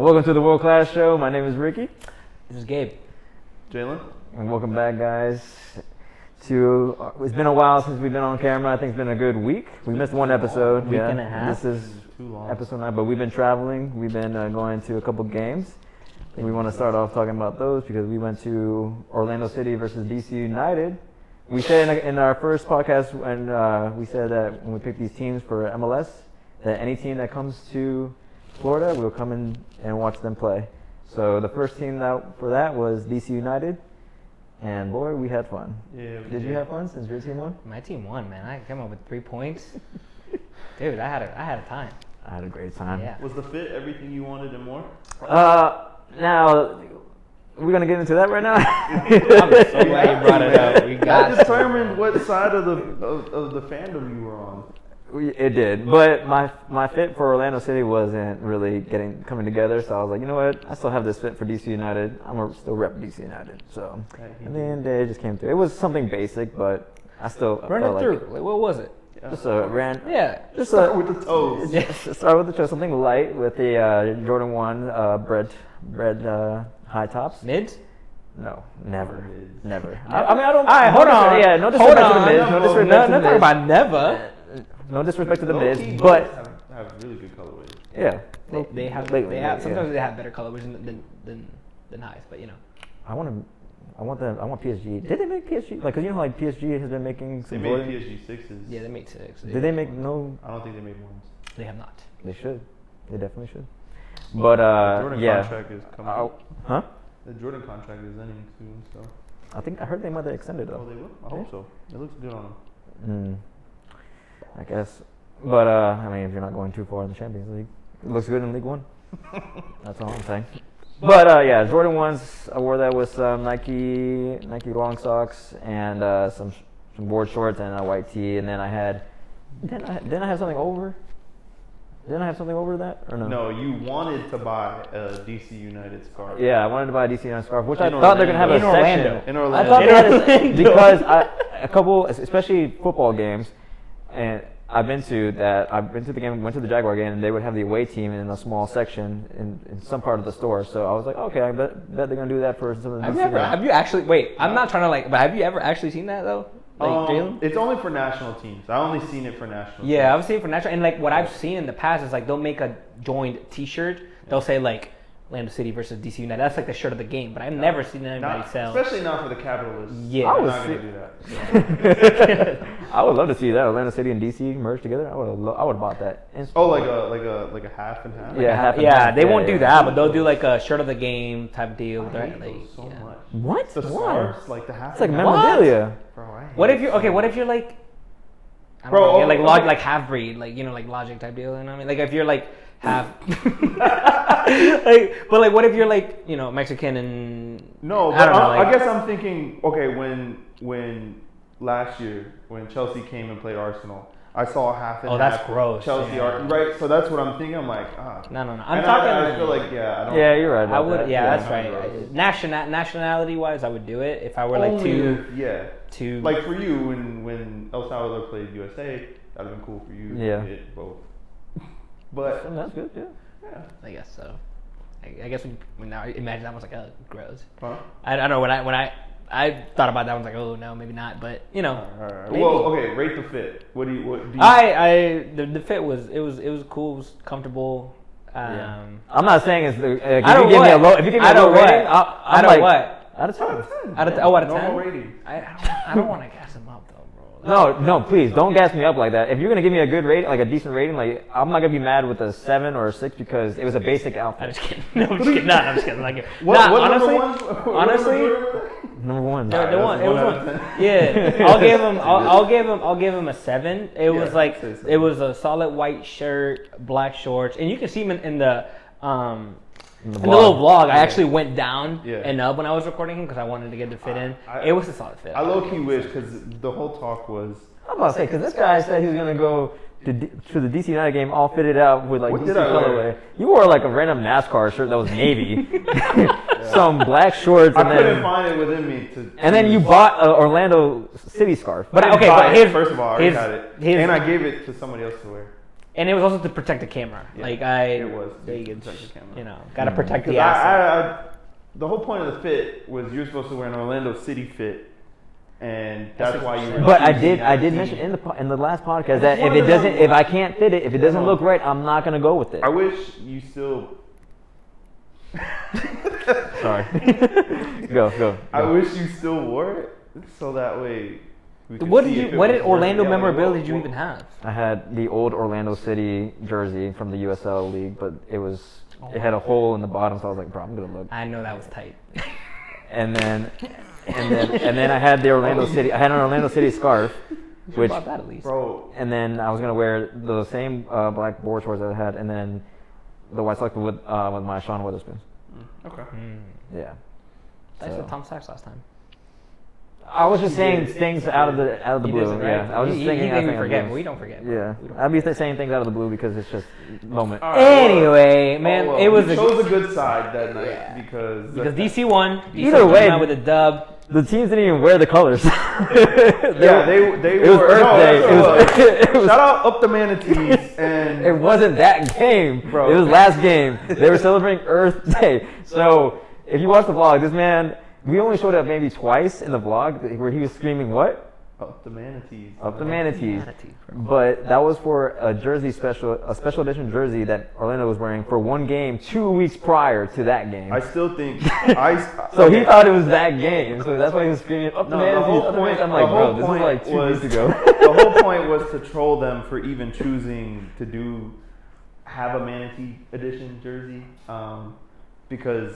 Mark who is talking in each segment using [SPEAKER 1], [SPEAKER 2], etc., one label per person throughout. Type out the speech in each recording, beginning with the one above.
[SPEAKER 1] Welcome to the World Class Show. My name is Ricky.
[SPEAKER 2] This is Gabe.
[SPEAKER 3] Jalen.
[SPEAKER 1] And welcome back, guys. It's been a while since we've been on camera. I think it's been a good week. We missed one episode.
[SPEAKER 2] Week and a half.
[SPEAKER 1] This is episode 9, but we've been traveling. We've been going to a couple games. We want to start off talking about those because we went to Orlando City versus DC United. We said in our first podcast when we said that when we picked these teams for MLS, that any team that comes to Florida, we'll come in and watch them play. So the first team for that was DC United, and boy, we had fun.
[SPEAKER 3] Yeah.
[SPEAKER 1] Did you have fun since your team won?
[SPEAKER 2] My team won, man. I came up with 3 points. Dude, I had a time.
[SPEAKER 1] I had a great time.
[SPEAKER 2] Yeah.
[SPEAKER 3] Was the fit everything you wanted and more?
[SPEAKER 1] Now, we're gonna get into that right now.
[SPEAKER 2] I'm so glad you brought it up. We got
[SPEAKER 3] That determined what side of the fandom you were on.
[SPEAKER 1] It did, but my fit for Orlando City wasn't really coming together. So I was like, you know what? I still have this fit for DC United. I'm gonna still rep DC United. So and then they just came through. It was something basic, but I still
[SPEAKER 2] run
[SPEAKER 1] felt
[SPEAKER 2] it through.
[SPEAKER 1] like
[SPEAKER 2] What was it?
[SPEAKER 1] just a ran.
[SPEAKER 2] Yeah.
[SPEAKER 1] Just
[SPEAKER 3] Start with the toes.
[SPEAKER 1] Start with the toes. Something light with the Jordan 1 bread high tops.
[SPEAKER 2] Mids?
[SPEAKER 1] No, never.
[SPEAKER 3] Mids.
[SPEAKER 1] Never. I mean, I don't.
[SPEAKER 2] All right, hold on.
[SPEAKER 1] Yeah, no disrespect to the mids. No disrespect to the
[SPEAKER 2] Nothing
[SPEAKER 1] mids.
[SPEAKER 2] about never.
[SPEAKER 1] No disrespect to the mids,
[SPEAKER 3] Low-key,
[SPEAKER 1] but
[SPEAKER 3] have really good colorways.
[SPEAKER 1] yeah.
[SPEAKER 2] They have sometimes they have better colorways than highs, but you know.
[SPEAKER 1] I want PSG. Did they make PSG? Like, cause you know, like PSG has been making
[SPEAKER 3] They
[SPEAKER 1] some.
[SPEAKER 3] made
[SPEAKER 1] Jordan.
[SPEAKER 3] PSG 6s.
[SPEAKER 2] Yeah, they made 6.
[SPEAKER 1] Did they make no?
[SPEAKER 3] I don't think they made ones.
[SPEAKER 2] They have not.
[SPEAKER 1] They should. They definitely should. But
[SPEAKER 3] Jordan
[SPEAKER 1] yeah.
[SPEAKER 3] contract is coming.
[SPEAKER 1] Huh?
[SPEAKER 3] The Jordan contract is ending soon, so.
[SPEAKER 1] I heard they might have extended
[SPEAKER 3] Oh,
[SPEAKER 1] though.
[SPEAKER 3] they will? I hope so. It looks good on them.
[SPEAKER 1] I guess. But I mean, if you're not going too far in the Champions League, it looks good in League One. That's all I'm saying. But yeah, Jordan 1s. I wore that with some Nike long socks and some board shorts and a white tee. And then I had. Didn't I have something over? Didn't I have something over that or no?
[SPEAKER 3] No, you wanted to buy a DC United scarf.
[SPEAKER 1] Yeah, I wanted to buy a DC United scarf, which I
[SPEAKER 3] In
[SPEAKER 1] thought they're gonna have a
[SPEAKER 3] Orlando.
[SPEAKER 1] section.
[SPEAKER 3] In
[SPEAKER 1] I
[SPEAKER 3] Orlando.
[SPEAKER 1] thought they had a because a couple, especially football games, and I've been to the game, went to the Jaguar game, and they would have the away team in a small section in some part of the store. So I was like, okay, I bet they're gonna do that for some of the.
[SPEAKER 2] Have you actually? Wait, I'm not trying to but have you ever actually seen that though? Jalen?
[SPEAKER 3] It's only for national teams. I only seen it for national
[SPEAKER 2] Yeah,
[SPEAKER 3] teams.
[SPEAKER 2] I've seen it for national, and like what I've seen in the past is like they'll make a joined T-shirt. They'll say like Orlando City versus DC United. That's like the shirt of the game, but I've never seen anybody sell.
[SPEAKER 3] Especially not for the capitalists.
[SPEAKER 2] Yeah.
[SPEAKER 3] I'm not gonna do that.
[SPEAKER 1] I would love to see that Orlando City and DC merged together. I would have bought that.
[SPEAKER 3] Oh, like a half and half.
[SPEAKER 1] Yeah, half and
[SPEAKER 2] Yeah,
[SPEAKER 1] half.
[SPEAKER 2] they won't
[SPEAKER 1] Yeah.
[SPEAKER 2] do that, but they'll do like a shirt of the game type deal.
[SPEAKER 3] I
[SPEAKER 2] Right?
[SPEAKER 3] hate
[SPEAKER 2] Like,
[SPEAKER 3] those so
[SPEAKER 2] yeah.
[SPEAKER 3] much.
[SPEAKER 1] What?
[SPEAKER 3] The
[SPEAKER 1] Why?
[SPEAKER 3] scarves, like the half.
[SPEAKER 1] It's like
[SPEAKER 3] and half.
[SPEAKER 1] memorabilia.
[SPEAKER 3] Bro, I hate
[SPEAKER 2] What if you're
[SPEAKER 3] it so
[SPEAKER 2] okay? What
[SPEAKER 3] much.
[SPEAKER 2] if you're like, I don't
[SPEAKER 3] Bro,
[SPEAKER 2] know, like
[SPEAKER 3] okay.
[SPEAKER 2] like half breed, like like Logic type deal? You know what I mean? Like if you're like half, but like what if you're like Mexican and
[SPEAKER 3] No,
[SPEAKER 2] I
[SPEAKER 3] but
[SPEAKER 2] don't know,
[SPEAKER 3] I
[SPEAKER 2] like-
[SPEAKER 3] guess I'm thinking. Okay, when last year when Chelsea came and played Arsenal, I saw half and
[SPEAKER 2] Oh,
[SPEAKER 3] half.
[SPEAKER 2] that's gross,
[SPEAKER 3] Chelsea,
[SPEAKER 2] yeah.
[SPEAKER 3] right? So that's what I'm thinking. I'm like,
[SPEAKER 2] No. I'm
[SPEAKER 3] And
[SPEAKER 2] talking.
[SPEAKER 3] I feel like I don't.
[SPEAKER 1] Yeah, you're right.
[SPEAKER 2] I
[SPEAKER 1] About
[SPEAKER 2] would.
[SPEAKER 1] that.
[SPEAKER 2] Yeah, that's
[SPEAKER 3] I'm
[SPEAKER 2] right.
[SPEAKER 3] gross.
[SPEAKER 2] Nationality wise, I would do it if I were like
[SPEAKER 3] Only
[SPEAKER 2] two.
[SPEAKER 3] if- yeah.
[SPEAKER 2] Two.
[SPEAKER 3] Like for you, when El Salvador played USA, that'd have been cool for you.
[SPEAKER 1] Yeah.
[SPEAKER 3] To hit both. But
[SPEAKER 1] That's good. Yeah.
[SPEAKER 3] yeah.
[SPEAKER 2] I guess so. I guess when now imagine that was like gross.
[SPEAKER 3] Huh?
[SPEAKER 2] I don't know when I thought about that I was like, oh no, maybe not, but
[SPEAKER 3] All right.
[SPEAKER 2] maybe.
[SPEAKER 3] Well, okay. Rate the fit. What do you?
[SPEAKER 2] The fit was it was cool, it was comfortable.
[SPEAKER 1] Yeah. I'm not saying it's the. If
[SPEAKER 2] I
[SPEAKER 1] you
[SPEAKER 2] don't
[SPEAKER 1] give me a
[SPEAKER 2] what?
[SPEAKER 1] low, if you give me
[SPEAKER 2] I
[SPEAKER 1] a low
[SPEAKER 2] don't what?
[SPEAKER 1] rating,
[SPEAKER 2] I
[SPEAKER 1] I'm
[SPEAKER 2] don't
[SPEAKER 1] like
[SPEAKER 2] what?
[SPEAKER 1] out of 10.
[SPEAKER 2] Out of
[SPEAKER 3] Normal
[SPEAKER 2] 10.
[SPEAKER 3] rating.
[SPEAKER 2] I don't want to gas him up though, bro.
[SPEAKER 1] No, please don't gas me up like that. If you're gonna give me a good rating, like a decent rating, like I'm not gonna be mad with a 7 or a 6 because it was a basic
[SPEAKER 2] I'm
[SPEAKER 1] outfit.
[SPEAKER 2] just kidding. No, I'm just kidding. No, I'm just kidding. Like,
[SPEAKER 3] What
[SPEAKER 2] honestly,
[SPEAKER 3] number one?
[SPEAKER 2] honestly,
[SPEAKER 1] Number 1.
[SPEAKER 2] the
[SPEAKER 3] Alright,
[SPEAKER 2] one.
[SPEAKER 3] that's
[SPEAKER 2] It was
[SPEAKER 3] one out
[SPEAKER 2] one.
[SPEAKER 3] of 10.
[SPEAKER 2] Yeah, I'll give him a 7. It was like
[SPEAKER 3] say so.
[SPEAKER 2] it was a solid white shirt, black shorts, and you can see him in the in the little vlog. I actually went down and up when I was recording him because I wanted to get the fit in. It was a solid fit.
[SPEAKER 3] I low key wish because the whole talk was.
[SPEAKER 1] I'm about to say because this guy said he was gonna go to the DC United game all fitted out with like
[SPEAKER 3] What
[SPEAKER 1] DC
[SPEAKER 3] did I wear?
[SPEAKER 1] colorway. You wore like a random NASCAR shirt that was navy, some black shorts,
[SPEAKER 3] I
[SPEAKER 1] and
[SPEAKER 3] couldn't
[SPEAKER 1] then
[SPEAKER 3] find it within me to.
[SPEAKER 1] and then you bought an Orlando City scarf.
[SPEAKER 2] But
[SPEAKER 3] I didn't
[SPEAKER 2] okay,
[SPEAKER 3] buy
[SPEAKER 2] but
[SPEAKER 3] it.
[SPEAKER 2] here's
[SPEAKER 3] First of all, I already
[SPEAKER 2] here's-
[SPEAKER 3] had it,
[SPEAKER 2] here's-
[SPEAKER 3] and I gave it to somebody else to wear.
[SPEAKER 2] And it was also to protect the camera.
[SPEAKER 3] Yeah,
[SPEAKER 2] It
[SPEAKER 3] was to
[SPEAKER 2] they
[SPEAKER 3] protect the camera.
[SPEAKER 2] You know, gotta protect the asset.
[SPEAKER 3] The whole point of the fit was you're supposed to wear an Orlando City fit, and that's why you.
[SPEAKER 1] But I did mention in the last podcast that if I can't fit it, if it doesn't look right, I'm not gonna go with it.
[SPEAKER 3] I wish you still.
[SPEAKER 1] Sorry. Go.
[SPEAKER 3] I wish you still wore it, so that way.
[SPEAKER 2] What did Orlando memorabilia did you even have?
[SPEAKER 1] I had the old Orlando City jersey from the USL League, but it had a hole in the bottom, so I was like, bro, I'm gonna look.
[SPEAKER 2] I know that was tight.
[SPEAKER 1] And then I had the Orlando City. I had an Orlando City scarf, which
[SPEAKER 2] about that at least.
[SPEAKER 3] Bro.
[SPEAKER 1] And then I was gonna wear the same black board shorts that I had, and then the white socks with my Sean Witherspoons.
[SPEAKER 3] Okay.
[SPEAKER 1] Yeah.
[SPEAKER 2] I said Tom Sachs last time.
[SPEAKER 1] I was just saying things out of the blue.
[SPEAKER 2] Right?
[SPEAKER 1] Yeah, I was just thinking.
[SPEAKER 2] We forget. We don't forget.
[SPEAKER 1] Yeah, I'd be saying things out of the blue because it's just moment.
[SPEAKER 3] Right,
[SPEAKER 2] anyway, man, it was
[SPEAKER 3] chose a good side that night because
[SPEAKER 2] DC won.
[SPEAKER 1] Either way,
[SPEAKER 2] with a dub.
[SPEAKER 1] The teams didn't even wear the colors.
[SPEAKER 3] They
[SPEAKER 1] it was Earth Day.
[SPEAKER 3] It was shout out up the Manatees and
[SPEAKER 1] it wasn't that game,
[SPEAKER 3] bro.
[SPEAKER 1] It was last game. They were celebrating Earth Day. So if you watch the vlog, this man, we only showed up maybe twice in the vlog where he was screaming what?
[SPEAKER 3] Up the Manatees.
[SPEAKER 1] Up the Manatees. But that was for a special edition jersey that Orlando was wearing for one game 2 weeks prior to that game.
[SPEAKER 3] I still think
[SPEAKER 1] So he thought it was that game. So that's why he was screaming up the Manatees. I'm like, bro, this was like 2 weeks ago.
[SPEAKER 3] The whole point was to troll them for even choosing to have a Manatee edition jersey, because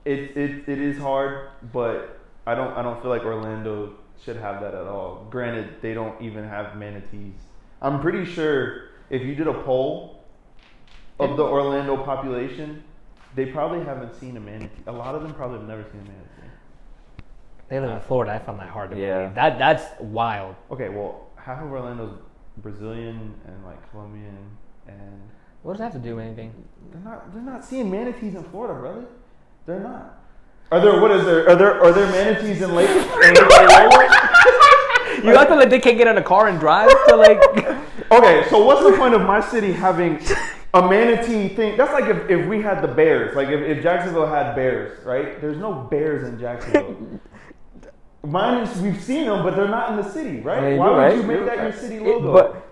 [SPEAKER 3] it is hard, but I don't feel like Orlando should have that at all. Granted, they don't even have manatees. I'm pretty sure if you did a poll of the Orlando population, they probably haven't seen a manatee. A lot of them probably have never seen a manatee.
[SPEAKER 2] They live in Florida. I found that hard to
[SPEAKER 1] Yeah.
[SPEAKER 2] believe. That's wild.
[SPEAKER 3] Okay, well, half of Orlando's Brazilian and like Colombian, and
[SPEAKER 2] What does that have to do with anything?
[SPEAKER 3] they're not seeing manatees in Florida, brother. They're not. Are there manatees in Lake Loyola?
[SPEAKER 2] You have to they can't get in a car and drive to like.
[SPEAKER 3] Okay, so what's the point of my city having a manatee thing? That's like if we had the Bears, like if Jacksonville had Bears, right? There's no Bears in Jacksonville. We've seen them, but they're not in the city, right?
[SPEAKER 1] I mean,
[SPEAKER 3] Why would
[SPEAKER 1] right.
[SPEAKER 3] you make that your city logo?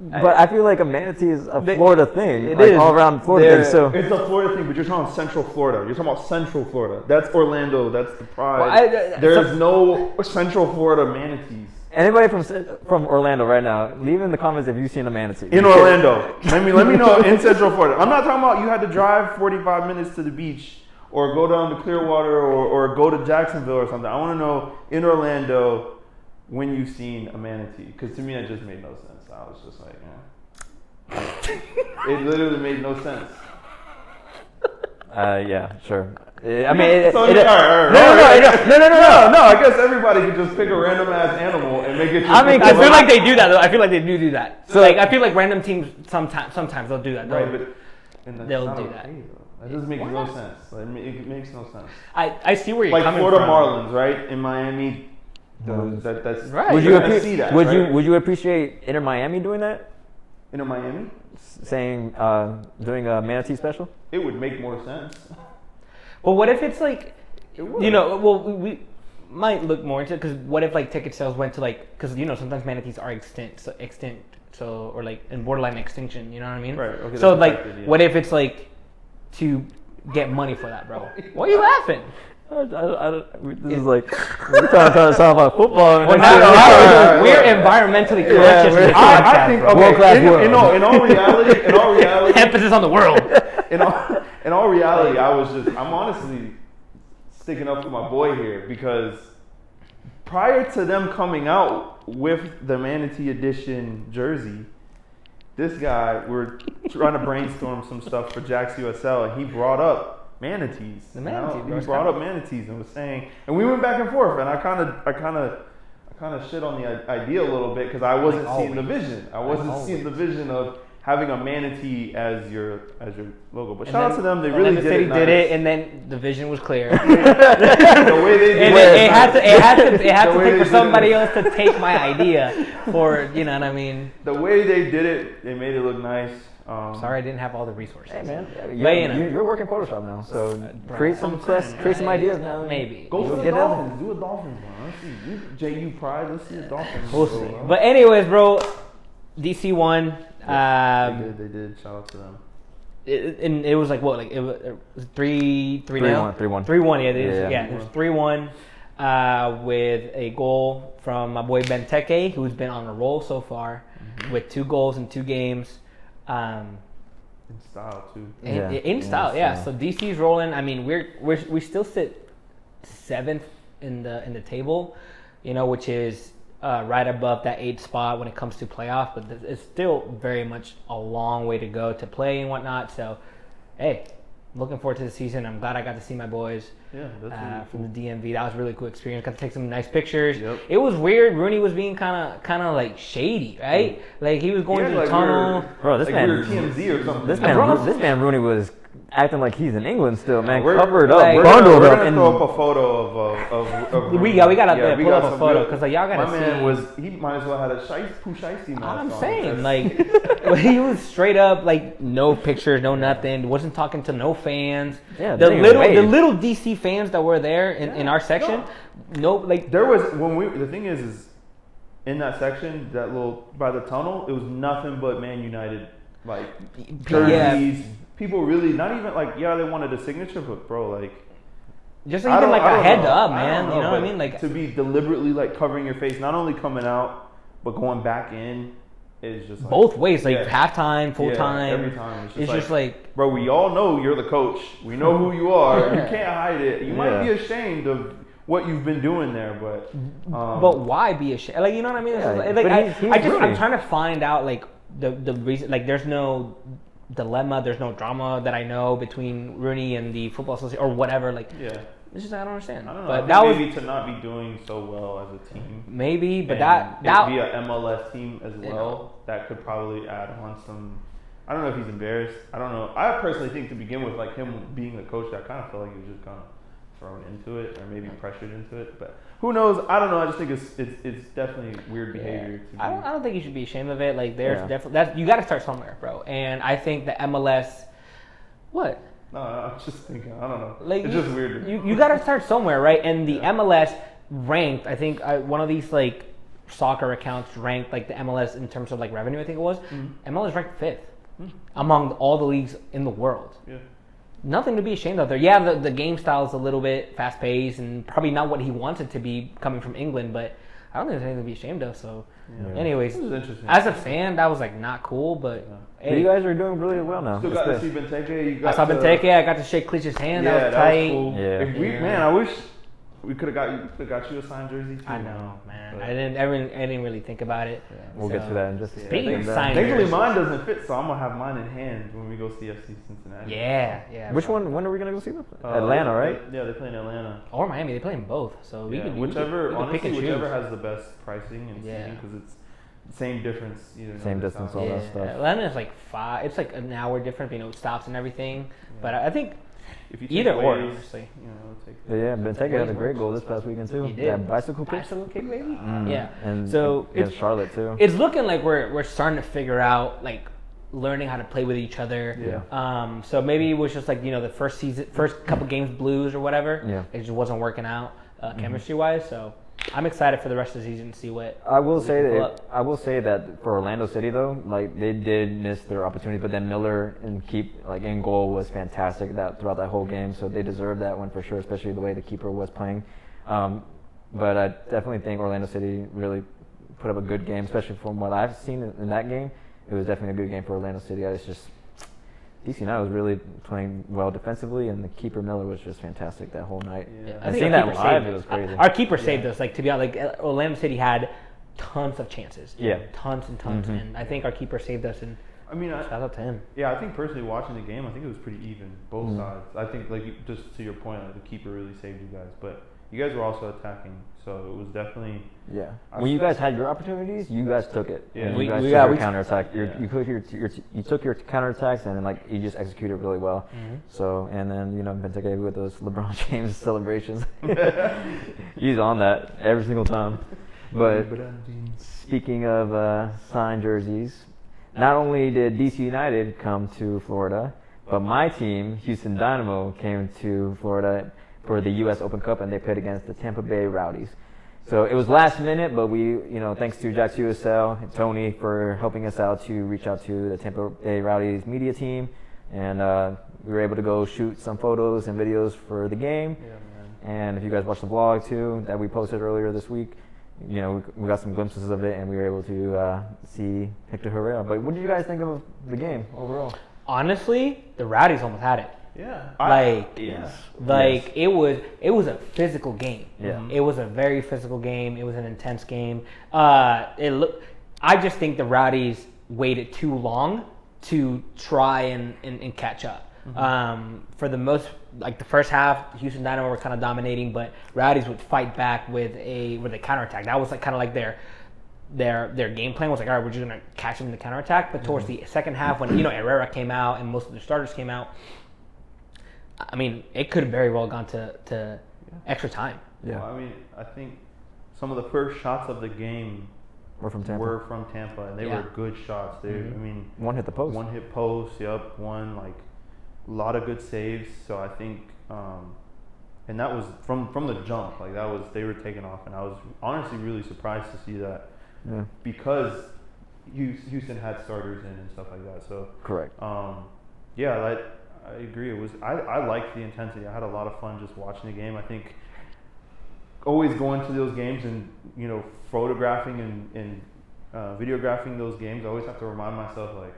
[SPEAKER 1] But I feel like a manatee is a Florida thing.
[SPEAKER 2] It
[SPEAKER 1] like
[SPEAKER 2] is.
[SPEAKER 1] all around Florida thing. So
[SPEAKER 3] It's a Florida thing, but you're talking about Central Florida. You're talking about Central Florida. That's Orlando. That's the pride.
[SPEAKER 2] Well,
[SPEAKER 3] There's no Central Florida manatees.
[SPEAKER 1] anybody from Orlando right now, leave in the comments if you've seen a manatee.
[SPEAKER 3] In Orlando. Let me know in Central Florida. I'm not talking about you had to drive 45 minutes to the beach or go down to Clearwater or go to Jacksonville or something. I want to know in Orlando when you've seen a manatee. Because to me, it just made no sense. I was just like, it literally made no sense.
[SPEAKER 1] Yeah, sure. I mean,
[SPEAKER 3] No. I guess everybody could just pick a random ass animal and make it.
[SPEAKER 2] I mean, I feel like they do that though. I feel like they do that. So like, I feel like random teams sometimes they'll do that.
[SPEAKER 3] Right, but
[SPEAKER 2] They'll
[SPEAKER 3] not
[SPEAKER 2] do
[SPEAKER 3] okay,
[SPEAKER 2] that.
[SPEAKER 3] though. That doesn't make no sense. Like, it makes no sense.
[SPEAKER 2] I see where you're
[SPEAKER 3] Like
[SPEAKER 2] coming
[SPEAKER 3] Florida
[SPEAKER 2] from.
[SPEAKER 3] Marlins, right? In Miami, that's
[SPEAKER 2] Right.
[SPEAKER 1] Would
[SPEAKER 3] you're
[SPEAKER 1] you
[SPEAKER 3] gonna see that?
[SPEAKER 1] would
[SPEAKER 3] right?
[SPEAKER 1] you appreciate Inter Miami doing that?
[SPEAKER 3] In Miami,
[SPEAKER 1] Saying doing a manatee special?
[SPEAKER 3] it would make more sense.
[SPEAKER 2] But what if it's like,
[SPEAKER 3] It would.
[SPEAKER 2] we might look more into it because what if like ticket sales went to like because sometimes manatees are extinct or like in borderline extinction. You know what I mean?
[SPEAKER 3] Right. Okay.
[SPEAKER 2] So
[SPEAKER 3] that's
[SPEAKER 2] like,
[SPEAKER 3] affected, yeah.
[SPEAKER 2] what if it's like to get money for that, bro? Why are you laughing?
[SPEAKER 1] This is like we're trying to talk about football.
[SPEAKER 2] We're
[SPEAKER 3] Right.
[SPEAKER 2] environmentally
[SPEAKER 1] Yeah,
[SPEAKER 2] conscious.
[SPEAKER 1] we're-
[SPEAKER 2] in this
[SPEAKER 3] I
[SPEAKER 2] podcast,
[SPEAKER 3] think
[SPEAKER 2] bro.
[SPEAKER 1] World-class world.
[SPEAKER 3] in all reality,
[SPEAKER 2] Emphasis on the world.
[SPEAKER 3] in all reality, I'm honestly sticking up for my boy here because prior to them coming out with the Manatee Edition jersey, this guy, we're trying to brainstorm some stuff for Jack's USL, and he brought up manatees.
[SPEAKER 2] The manatee, bro.
[SPEAKER 3] He brought up manatees and was saying, and we went back and forth, and I kind of shit on the idea a little bit because I wasn't seeing the vision. I wasn't seeing the vision of having a manatee as your logo. But shout out to them. They really
[SPEAKER 2] Orlando City
[SPEAKER 3] did
[SPEAKER 2] did it, and then the vision was clear.
[SPEAKER 3] The way they did
[SPEAKER 2] it had to take for somebody else to take my idea for, you know what I mean?
[SPEAKER 3] The way they did it, they made it look nice.
[SPEAKER 2] Sorry, I didn't have all the resources.
[SPEAKER 1] Hey man,
[SPEAKER 2] You're
[SPEAKER 1] working Photoshop now, so create some ideas now.
[SPEAKER 2] Maybe.
[SPEAKER 3] Go for the
[SPEAKER 1] get
[SPEAKER 3] Dolphins. Do a Dolphins, man. Let's see. JU Pride. Let's see the Dolphins.
[SPEAKER 2] We'll see. But anyways, bro, DC won.
[SPEAKER 3] They did. Shout out to them.
[SPEAKER 2] It was like what? Like it was 3-1.
[SPEAKER 1] 3-1.
[SPEAKER 2] Yeah, it was 3-1 with a goal from my boy Benteke, who's been on a roll so far with 2 goals in 2 games.
[SPEAKER 3] In style too.
[SPEAKER 2] In style. So DC's rolling. I mean, we still sit 7th in the table, you know, which is right above that 8th spot when it comes to playoff. But it's still very much a long way to go to play and whatnot. So, hey, looking forward to the season. I'm glad I got to see my boys.
[SPEAKER 3] Yeah, that's really
[SPEAKER 2] from
[SPEAKER 3] cool.
[SPEAKER 2] the DMV. That was a really cool experience. Got to take some nice pictures.
[SPEAKER 3] Yep.
[SPEAKER 2] It was weird. Rooney was being kind of like shady, right? Like he was going to the tunnel.
[SPEAKER 1] Bro, this man,
[SPEAKER 3] TMZ or something.
[SPEAKER 1] this man Rooney was acting like he's in England still, man.
[SPEAKER 3] We're-
[SPEAKER 1] Covered up,
[SPEAKER 2] like-
[SPEAKER 1] bundled
[SPEAKER 3] We're
[SPEAKER 1] up,
[SPEAKER 3] gonna
[SPEAKER 1] and
[SPEAKER 3] throw up a photo of
[SPEAKER 2] We gotta pull up a
[SPEAKER 3] some
[SPEAKER 2] photo
[SPEAKER 3] good-
[SPEAKER 2] because like y'all gotta
[SPEAKER 3] My
[SPEAKER 2] see.
[SPEAKER 3] man he might as well had a Pooh Shiesty mask
[SPEAKER 2] I'm
[SPEAKER 3] on.
[SPEAKER 2] saying like he was straight up like no pictures, no nothing. Wasn't talking to no fans.
[SPEAKER 1] Yeah,
[SPEAKER 2] the
[SPEAKER 1] they didn't
[SPEAKER 2] little
[SPEAKER 1] wave.
[SPEAKER 2] DC fans that were there in our section, no like
[SPEAKER 3] There was the thing is in that section, that little by the tunnel, it was nothing but Man United like jerseys. People really not even like they wanted a signature, but bro, like
[SPEAKER 2] just even like a head up,
[SPEAKER 3] I
[SPEAKER 2] man.
[SPEAKER 3] don't
[SPEAKER 2] You know what I
[SPEAKER 3] but
[SPEAKER 2] mean? Like
[SPEAKER 3] to be deliberately like covering your face, not only coming out but going back in is just like,
[SPEAKER 2] both ways, like
[SPEAKER 3] yeah.
[SPEAKER 2] halftime, full time.
[SPEAKER 3] Every time
[SPEAKER 2] It's just like
[SPEAKER 3] bro, we all know you're the coach. We know who you are. You can't hide it. You might be ashamed of what you've been doing there, but
[SPEAKER 2] why be ashamed? Like you know what I mean?
[SPEAKER 1] Yeah,
[SPEAKER 2] Like
[SPEAKER 1] but
[SPEAKER 2] I'm trying to find out like the reason. Like there's no dilemma, there's no drama that I know between Rooney and the football association or whatever. Like it's just I don't understand.
[SPEAKER 3] I don't know.
[SPEAKER 2] But
[SPEAKER 3] I
[SPEAKER 2] that
[SPEAKER 3] think
[SPEAKER 2] was
[SPEAKER 3] maybe to not be doing so well as a team.
[SPEAKER 2] maybe, but
[SPEAKER 3] And
[SPEAKER 2] that
[SPEAKER 3] it'd be a MLS team as well.
[SPEAKER 2] know.
[SPEAKER 3] That could probably add on some. I don't know if he's embarrassed. I don't know. I personally think to begin with, like him being the coach, I kind of felt like he was just kind of thrown into it or maybe pressured into it. But who knows? I don't know. I just think it's definitely weird behavior. To be.
[SPEAKER 2] I don't think you should be ashamed of it. Like there's definitely you got to start somewhere, bro. And I think the MLS, what?
[SPEAKER 3] No, I was just thinking. I don't know.
[SPEAKER 2] Like
[SPEAKER 3] it's just weird.
[SPEAKER 2] You got to start somewhere, right? And the MLS ranked. I think one of these like soccer accounts ranked like the MLS in terms of like revenue. I think it was. MLS ranked 5th among all the leagues in the world.
[SPEAKER 3] Yeah.
[SPEAKER 2] Nothing to be ashamed of there. Yeah, the game style is a little bit fast paced and probably not what he wants it to be coming from England, but I don't think there's anything to be ashamed of. So, anyways,
[SPEAKER 3] This is interesting.
[SPEAKER 2] as a fan, that was like not cool, but
[SPEAKER 1] But you guys are doing really well now.
[SPEAKER 3] Still got to see Benteke.
[SPEAKER 2] I saw Benteke. I got to shake Klitsch's hand.
[SPEAKER 3] Yeah,
[SPEAKER 2] that was tight.
[SPEAKER 3] cool.
[SPEAKER 1] Yeah.
[SPEAKER 3] If man, I wish we could have got you a signed jersey too.
[SPEAKER 2] I know, man.
[SPEAKER 3] But-
[SPEAKER 2] I didn't really think about it.
[SPEAKER 1] We'll get to that in just a
[SPEAKER 2] Speaking
[SPEAKER 1] second.
[SPEAKER 2] of signing-
[SPEAKER 3] Thankfully, mine doesn't fit, so I'm gonna have mine in hand when we go see FC Cincinnati.
[SPEAKER 2] Yeah.
[SPEAKER 1] Which one? When are we gonna go see them? Atlanta, right?
[SPEAKER 3] Yeah, they play in Atlanta.
[SPEAKER 2] Or Miami. They play in both, so we
[SPEAKER 3] Yeah,
[SPEAKER 2] can
[SPEAKER 3] whichever.
[SPEAKER 2] we can pick
[SPEAKER 3] Honestly,
[SPEAKER 2] and choose.
[SPEAKER 3] whichever has the best pricing and
[SPEAKER 2] Yeah.
[SPEAKER 3] seating, because it's the same difference. Either
[SPEAKER 1] Same
[SPEAKER 3] north or
[SPEAKER 1] distance,
[SPEAKER 3] south.
[SPEAKER 1] all
[SPEAKER 2] Yeah,
[SPEAKER 1] that stuff.
[SPEAKER 2] Atlanta is like 5. It's like an hour different, it stops and everything. But I think
[SPEAKER 3] If you take
[SPEAKER 2] either or,
[SPEAKER 3] Waze,
[SPEAKER 2] honestly.
[SPEAKER 3] you know, take.
[SPEAKER 1] Yeah, Benteke had a great goal this past weekend too.
[SPEAKER 2] He did.
[SPEAKER 1] That bicycle kick.
[SPEAKER 2] Bicycle kick, baby.
[SPEAKER 1] Mm.
[SPEAKER 2] Yeah.
[SPEAKER 1] And
[SPEAKER 2] So
[SPEAKER 1] against
[SPEAKER 2] it's
[SPEAKER 1] Charlotte too.
[SPEAKER 2] It's looking like we're starting to figure out like learning how to play with each other.
[SPEAKER 3] Yeah.
[SPEAKER 2] So maybe it was just like the first couple games blues or whatever.
[SPEAKER 1] Yeah.
[SPEAKER 2] It just wasn't working out chemistry wise. So I'm excited for the rest of the season to see what.
[SPEAKER 1] I will say
[SPEAKER 2] pull
[SPEAKER 1] that
[SPEAKER 2] up.
[SPEAKER 1] I will say that for Orlando City though, like they did miss their opportunity, but then Miller and keep like in goal was fantastic throughout that whole game, so they deserved that one for sure, especially the way the keeper was playing. But I definitely think Orlando City really put up a good game, especially from what I've seen in that game. It was definitely a good game for Orlando City. It's just DC United was really playing well defensively, and the keeper Miller was just fantastic that whole night.
[SPEAKER 3] Yeah.
[SPEAKER 2] I
[SPEAKER 1] And
[SPEAKER 2] think
[SPEAKER 1] seeing
[SPEAKER 2] our
[SPEAKER 1] that
[SPEAKER 2] keeper
[SPEAKER 1] live,
[SPEAKER 2] saved
[SPEAKER 1] it was
[SPEAKER 2] us.
[SPEAKER 1] crazy.
[SPEAKER 2] Our keeper saved us. Like to be honest, like Orlando City had tons of chances.
[SPEAKER 1] Yeah.
[SPEAKER 2] Tons and tons, and I think our keeper saved us. And
[SPEAKER 3] I mean,
[SPEAKER 2] shout out to him.
[SPEAKER 3] yeah, I think personally watching the game, I think it was pretty even, both sides. I think, like, just to your point, like, the keeper really saved you guys. But you guys were also attacking, so it was definitely.
[SPEAKER 1] Yeah. When you guys had your opportunities, you guys took it.
[SPEAKER 3] Yeah.
[SPEAKER 1] And
[SPEAKER 2] We-
[SPEAKER 1] you guys
[SPEAKER 2] we-
[SPEAKER 1] took
[SPEAKER 2] yeah,
[SPEAKER 1] your
[SPEAKER 2] we-
[SPEAKER 1] counterattack.
[SPEAKER 3] Yeah.
[SPEAKER 1] You took your counterattacks and then like you just executed really well.
[SPEAKER 2] Mhm.
[SPEAKER 1] So and then Benteke with those LeBron James celebrations. He's on that every single time. But speaking of signed jerseys, not only did DC United come to Florida, but my team, Houston Dynamo, came to Florida for the U.S. Open Cup, and they played against the Tampa Bay Rowdies. So it was last minute, but we, thanks to Jack USL and Tony for helping us out to reach out to the Tampa Bay Rowdies media team, and we were able to go shoot some photos and videos for the game.
[SPEAKER 3] Yeah, man.
[SPEAKER 1] And if you guys watched the vlog too that we posted earlier this week, we got some glimpses of it, and we were able to see Hector Herrera. But what did you guys think of the game overall?
[SPEAKER 2] Honestly, the Rowdies almost had it.
[SPEAKER 3] Yeah.
[SPEAKER 1] Yes.
[SPEAKER 2] It was a physical game.
[SPEAKER 1] Yeah.
[SPEAKER 2] It was a very physical game. It was an intense game. I just think the Rowdies waited too long to try and catch up. For the most, like the first half, Houston Dynamo were kind of dominating, but Rowdies would fight back with a counterattack. That was like kind of like their game plan was like, all right, we're just gonna catch them in the counterattack. But towards the second half, when Herrera came out and most of the starters came out, I mean, it could have very well gone to extra time.
[SPEAKER 1] Yeah.
[SPEAKER 3] Well, I mean, I think some of the first shots of the game
[SPEAKER 1] We're from Tampa.
[SPEAKER 3] were from Tampa, and they
[SPEAKER 2] Yeah.
[SPEAKER 3] were good shots. They, I mean,
[SPEAKER 1] One hit the post.
[SPEAKER 3] one hit post, yep, one like a lot of good saves. So I think, and that was from the jump. Like they were taking off, and I was honestly really surprised to see that
[SPEAKER 1] Yeah.
[SPEAKER 3] because Houston had starters in and stuff like that. So
[SPEAKER 1] Correct.
[SPEAKER 3] yeah, I agree. It was I liked the intensity. I had a lot of fun just watching the game. I think always going to those games and photographing and videographing those games, I always have to remind myself like,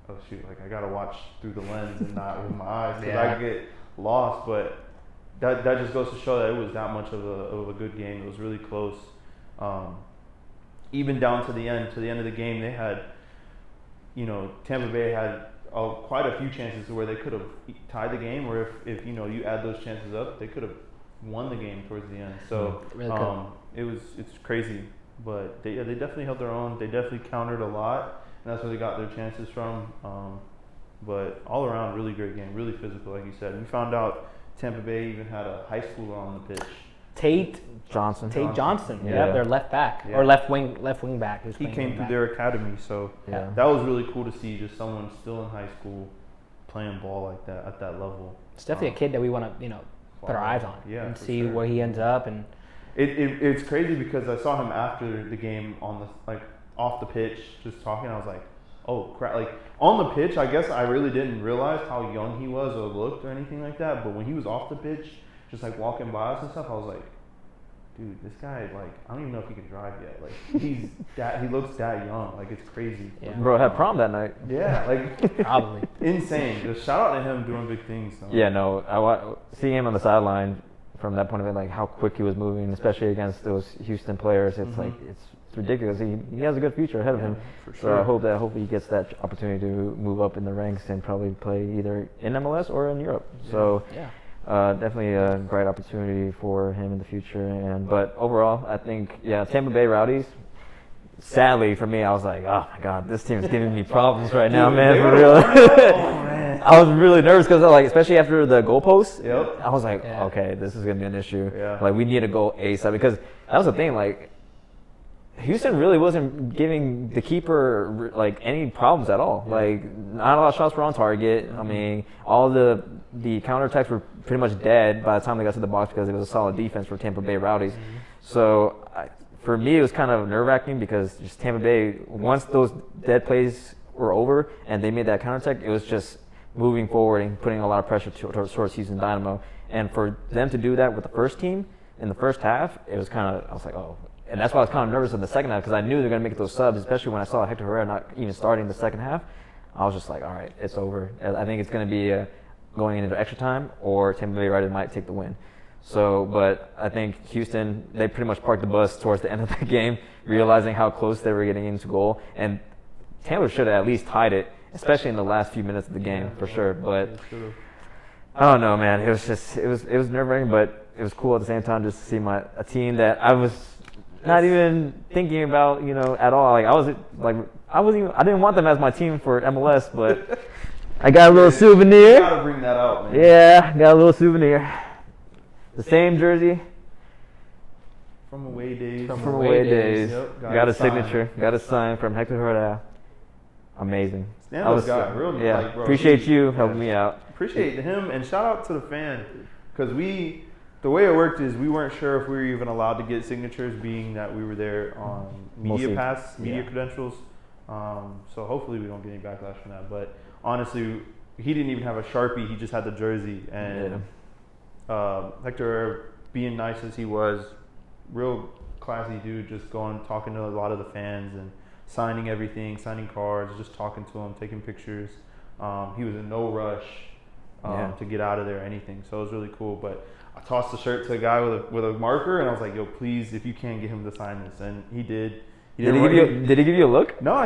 [SPEAKER 3] oh shoot, like I gotta watch through the lens and not with my eyes because I get lost. But that just goes to show that it was that much of a good game. It was really close. Even down to the end of the game, they had, Tampa Bay had quite a few chances where they could have tied the game, or if you add those chances up, they could have won the game towards the end. So
[SPEAKER 2] Really
[SPEAKER 3] it's crazy, but they definitely held their own. They definitely countered a lot, and that's where they got their chances from. But all around, really great game, really physical, like you said. We found out Tampa Bay even had a high schooler on the pitch.
[SPEAKER 2] Tate
[SPEAKER 1] Johnson.
[SPEAKER 2] Johnson,
[SPEAKER 1] Yeah.
[SPEAKER 2] their left back
[SPEAKER 3] Yeah.
[SPEAKER 2] or left wing back.
[SPEAKER 3] He came through their academy, so
[SPEAKER 1] Yeah.
[SPEAKER 3] that was really cool to see. Just someone still in high school playing ball like that at that level.
[SPEAKER 2] It's definitely a kid that we want to put our eyes on and
[SPEAKER 3] for
[SPEAKER 2] see
[SPEAKER 3] sure.
[SPEAKER 2] where he ends up. And
[SPEAKER 3] It's crazy because I saw him after the game on the off the pitch, just talking. I was like, oh crap! Like on the pitch, I guess I really didn't realize how young he was or looked or anything like that. But when he was off the pitch, just like walking by us and stuff, I was like, dude, this guy, like, I don't even know if he can drive yet. Like, he looks that young. Like, it's crazy.
[SPEAKER 2] Yeah.
[SPEAKER 1] Bro had prom that night.
[SPEAKER 3] Yeah, like,
[SPEAKER 2] probably
[SPEAKER 3] insane. Just shout out to him doing big things. So.
[SPEAKER 1] Yeah, no, seeing him on the sideline from that point of view, like how quick he was moving, especially against those Houston players, it's like it's ridiculous. He has a good future ahead of him.
[SPEAKER 3] For
[SPEAKER 1] So
[SPEAKER 3] sure.
[SPEAKER 1] I hope that hopefully he gets that opportunity to move up in the ranks and probably play either in MLS or in Europe. So.
[SPEAKER 2] yeah.
[SPEAKER 1] Definitely a great opportunity for him in the future, but overall, I think Tampa Bay Rowdies. Sadly for me, I was like, oh my god, this team's giving me problems right now, man. For real.
[SPEAKER 3] Man.
[SPEAKER 1] I was really nervous because, especially after the goalpost,
[SPEAKER 3] Yep.
[SPEAKER 1] I was like,
[SPEAKER 2] Yeah.
[SPEAKER 1] okay, this is gonna be an issue.
[SPEAKER 3] Yeah.
[SPEAKER 1] Like we need to go ASAP because that was the thing. Like Houston really wasn't giving the keeper any problems at all.
[SPEAKER 3] Yeah.
[SPEAKER 1] Like not a lot of shots were on target. I mean, all the counterattacks were pretty much dead by the time they got to the box because it was a solid defense for Tampa Bay Rowdies. So for me, it was kind of nerve-wracking because just Tampa Bay, once those dead plays were over and they made that counterattack, it was just moving forward and putting a lot of pressure towards Houston Dynamo. And for them to do that with the first team in the first half, it was kind of, I was like, oh. And that's why I was kind of nervous in the second half because I knew they were going to make those subs, especially when I saw Hector Herrera not even starting the second half. I was just like, all right, it's over. I think it's going to be going into extra time or Tampa Bay Rowdies might take the win. So, but I think Houston, they pretty much parked the bus towards the end of the game, realizing how close they were getting into goal. And Tampa should have at least tied it, especially in the last few minutes of the game, for sure. But I don't know, man. It was nerve-wracking, but it was cool at the same time just to see a team that I was not even thinking about, at all. Like I didn't want them as my team for MLS, but I got a little souvenir.
[SPEAKER 3] You gotta bring that out, man.
[SPEAKER 1] Yeah, got a little souvenir. The same jersey.
[SPEAKER 3] From away days.
[SPEAKER 1] From away days.
[SPEAKER 3] Yep,
[SPEAKER 1] got a signature. Got a sign from Hector Herrera. Amazing.
[SPEAKER 3] Stand up guy. Real,
[SPEAKER 1] yeah.
[SPEAKER 3] like, bro,
[SPEAKER 1] appreciate you helping me out.
[SPEAKER 3] Appreciate him, and shout out to the fan, because the way it worked is we weren't sure if we were even allowed to get signatures, being that we were there on media credentials. So hopefully we don't get any backlash from that. But honestly, he didn't even have a Sharpie. He just had the jersey. And Hector, being nice as he was, real classy dude, just talking to a lot of the fans and signing everything, signing cards, just talking to them, taking pictures. He was in no rush to get out of there or anything. So it was really cool. But I tossed the shirt to a guy with a marker, and I was like, "Yo, please, if you can, get him to sign this." And he did.
[SPEAKER 1] Did he give you a look?
[SPEAKER 3] No,